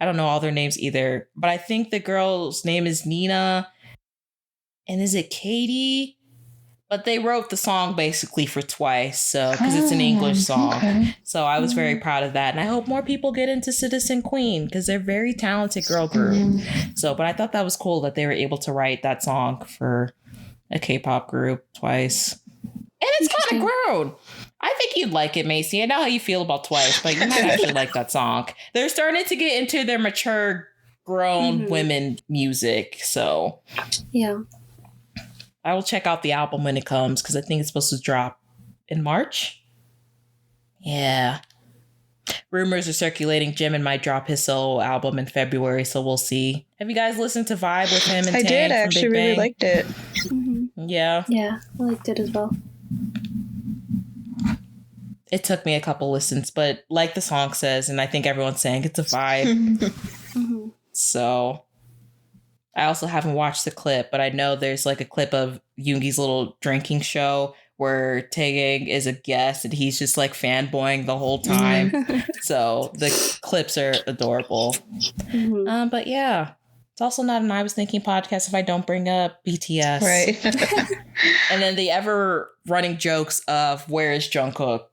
don't know all their names either, but I think the girl's name is Nina. And is it Katie? But they wrote the song basically for Twice, so because it's an English song. Okay. So I was very proud of that. And I hope more people get into Citizen Queen because they're a very talented girl group. So, but I thought that was cool that they were able to write that song for a K-pop group, Twice. And it's kind of grown. I think you'd like it, Macy. I know how you feel about Twice, but you might actually like that song. They're starting to get into their mature, grown women music, so. Yeah. I will check out the album when it comes because I think it's supposed to drop in March. Yeah. Rumors are circulating Jimin might drop his solo album in February, so we'll see. Have you guys listened to Vibe with him and I Tang did. I actually really liked it. Yeah. Yeah, I liked it as well. It took me a couple listens, but like the song says, and I think everyone's saying it's a vibe. So I also haven't watched the clip, but I know there's like a clip of Yoongi's little drinking show where Taeyang is a guest and he's just like fanboying the whole time. So the clips are adorable. But yeah, it's also not an I Was Thinking podcast if I don't bring up BTS. Right. And then the ever running jokes of where is Jungkook?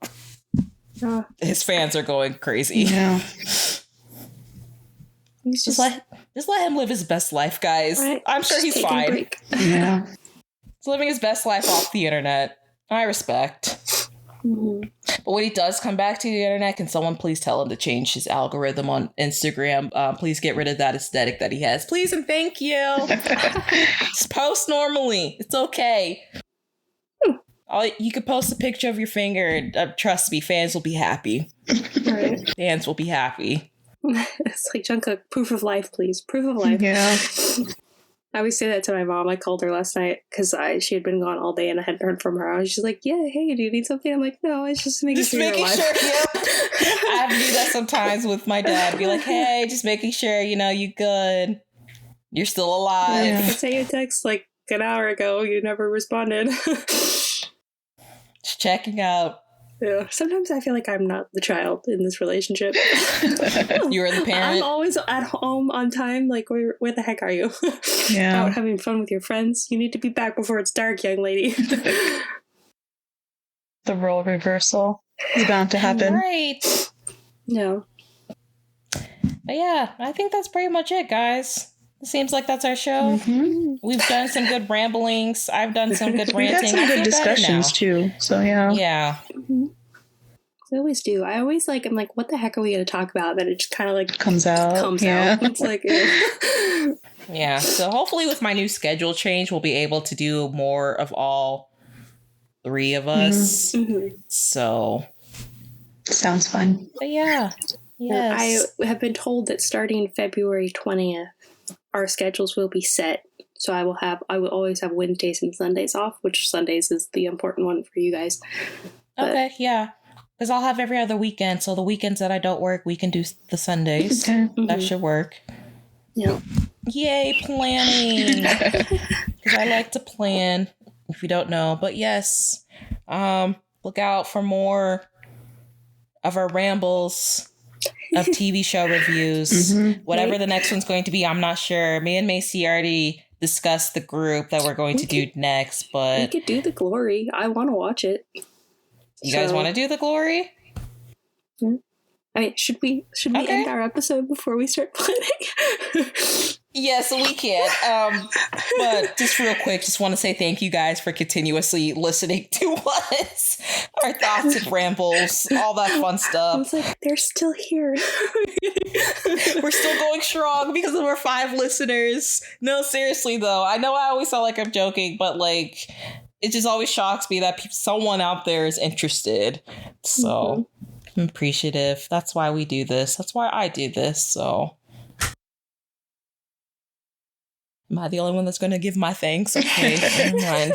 His fans are going crazy. Yeah. Just let him live his best life, guys. Right. I'm sure he's fine. Yeah. He's living his best life off the internet. I respect. But when he does come back to the internet, can someone please tell him to change his algorithm on Instagram? Please get rid of that aesthetic that he has. Please and thank you. Just post normally. It's okay. You could post a picture of your finger and trust me, fans will be happy. Right. Fans will be happy. It's like Jungkook, proof of life, please. Proof of life. Yeah. I always say that to my mom. I called her last night because she had been gone all day and I hadn't heard from her. I was just like, yeah, hey, do you need something? I'm like, no, it's just making sure you're alive. Yeah. I have to do that sometimes with my dad. Be like, hey, just making sure, you good. You're still alive. Yeah. I sent you a text like an hour ago. You never responded. Just checking out. Yeah. Sometimes I feel like I'm not the child in this relationship. You're the parent. I'm always at home on time. Like, where the heck are you? Yeah. Out having fun with your friends. You need to be back before it's dark, young lady. The role reversal is bound to happen. Right. No. But yeah, I think that's pretty much it, guys. It seems like that's our show. We've done some good ramblings. I've done some good ranting. We've had some good discussions too. So yeah. Yeah. I always do. I'm like, what the heck are we going to talk about? Then it just kind of like comes out. It's like, yeah. So hopefully with my new schedule change, we'll be able to do more of all three of us. So sounds fun. But yeah. Yes. I have been told that starting February 20th, our schedules will be set. So I will always have Wednesdays and Sundays off, which Sundays is the important one for you guys. Okay, yeah. Because I'll have every other weekend. So the weekends that I don't work, we can do the Sundays. Okay. That should work. Yeah. Yay, planning. Because I like to plan, if you don't know. But yes, look out for more of our rambles of TV show reviews. Whatever the next one's going to be, I'm not sure. Me and Macy already discussed the group that we're going to do next, but... We could do The Glory. I want to watch it. You guys want to do The Glory? Yeah. I mean, should we end our episode before we start planning? Yes, we can. But just real quick, just want to say thank you guys for continuously listening to us, our thoughts and rambles, all that fun stuff. It's like, they're still here. We're still going strong because of our 5 listeners. No, seriously though, I know I always sound like I'm joking, but like, it just always shocks me that someone out there is interested. So I'm appreciative. That's why we do this. That's why I do this. So. Am I the only one that's going to give my thanks? Okay, never mind.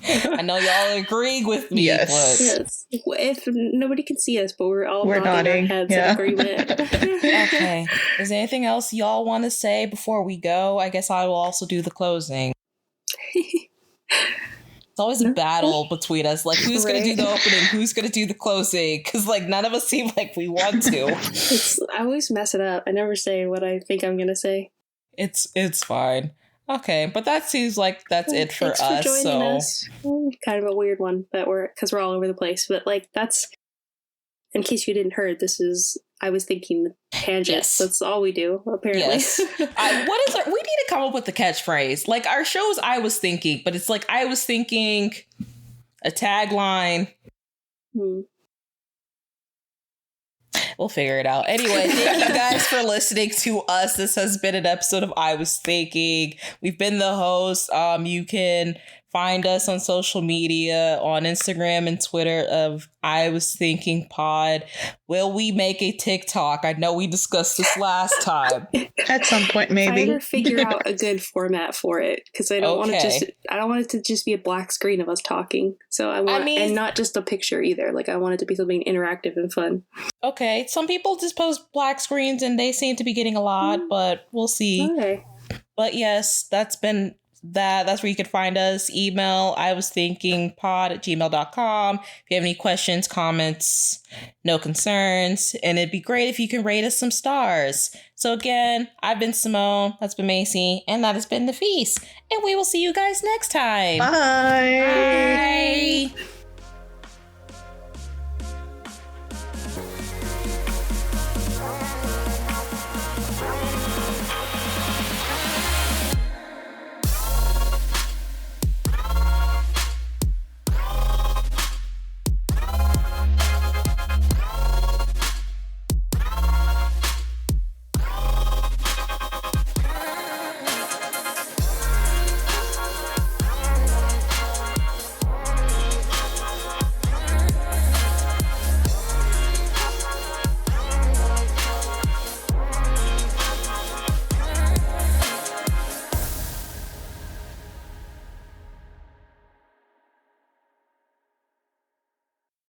I know y'all agree with me. Yes. If nobody can see us, but we're nodding our heads in agreement. Okay. Is there anything else y'all want to say before we go? I guess I will also do the closing. It's always a battle between us. Like, who's going to do the opening? Who's going to do the closing? Because, like, none of us seem like we want to. I always mess it up. I never say what I think I'm going to say. It's fine. Okay, but that seems like that's it for us. For joining us. Kind of a weird one, but we're all over the place. But like, that's, in case you didn't heard, this is I was thinking tangents. Yes. That's all we do apparently. Yes. We need to come up with the catchphrase. Like, our show's I was thinking, but it's like I was thinking a tagline. We'll figure it out. Anyway, thank you guys for listening to us. This has been an episode of I Was Thinking. We've been the host. You can find us on social media, on Instagram and Twitter of I Was Thinking Pod. Will we make a TikTok? I know we discussed this last time. At some point, maybe. Trying to figure out a good format for it, because I don't want it to just be a black screen of us talking. So and not just a picture either. Like, I want it to be something interactive and fun. Okay, some people just post black screens and they seem to be getting a lot, but we'll see. Okay. But yes, that's where you can find us. Email iwasthinkingpod@gmail.com. If you have any questions, comments, no concerns, and it'd be great if you can rate us some stars. So again, I've been Simone, that's been Macy, and that has been The Feast. And we will see you guys next time. Bye. Bye.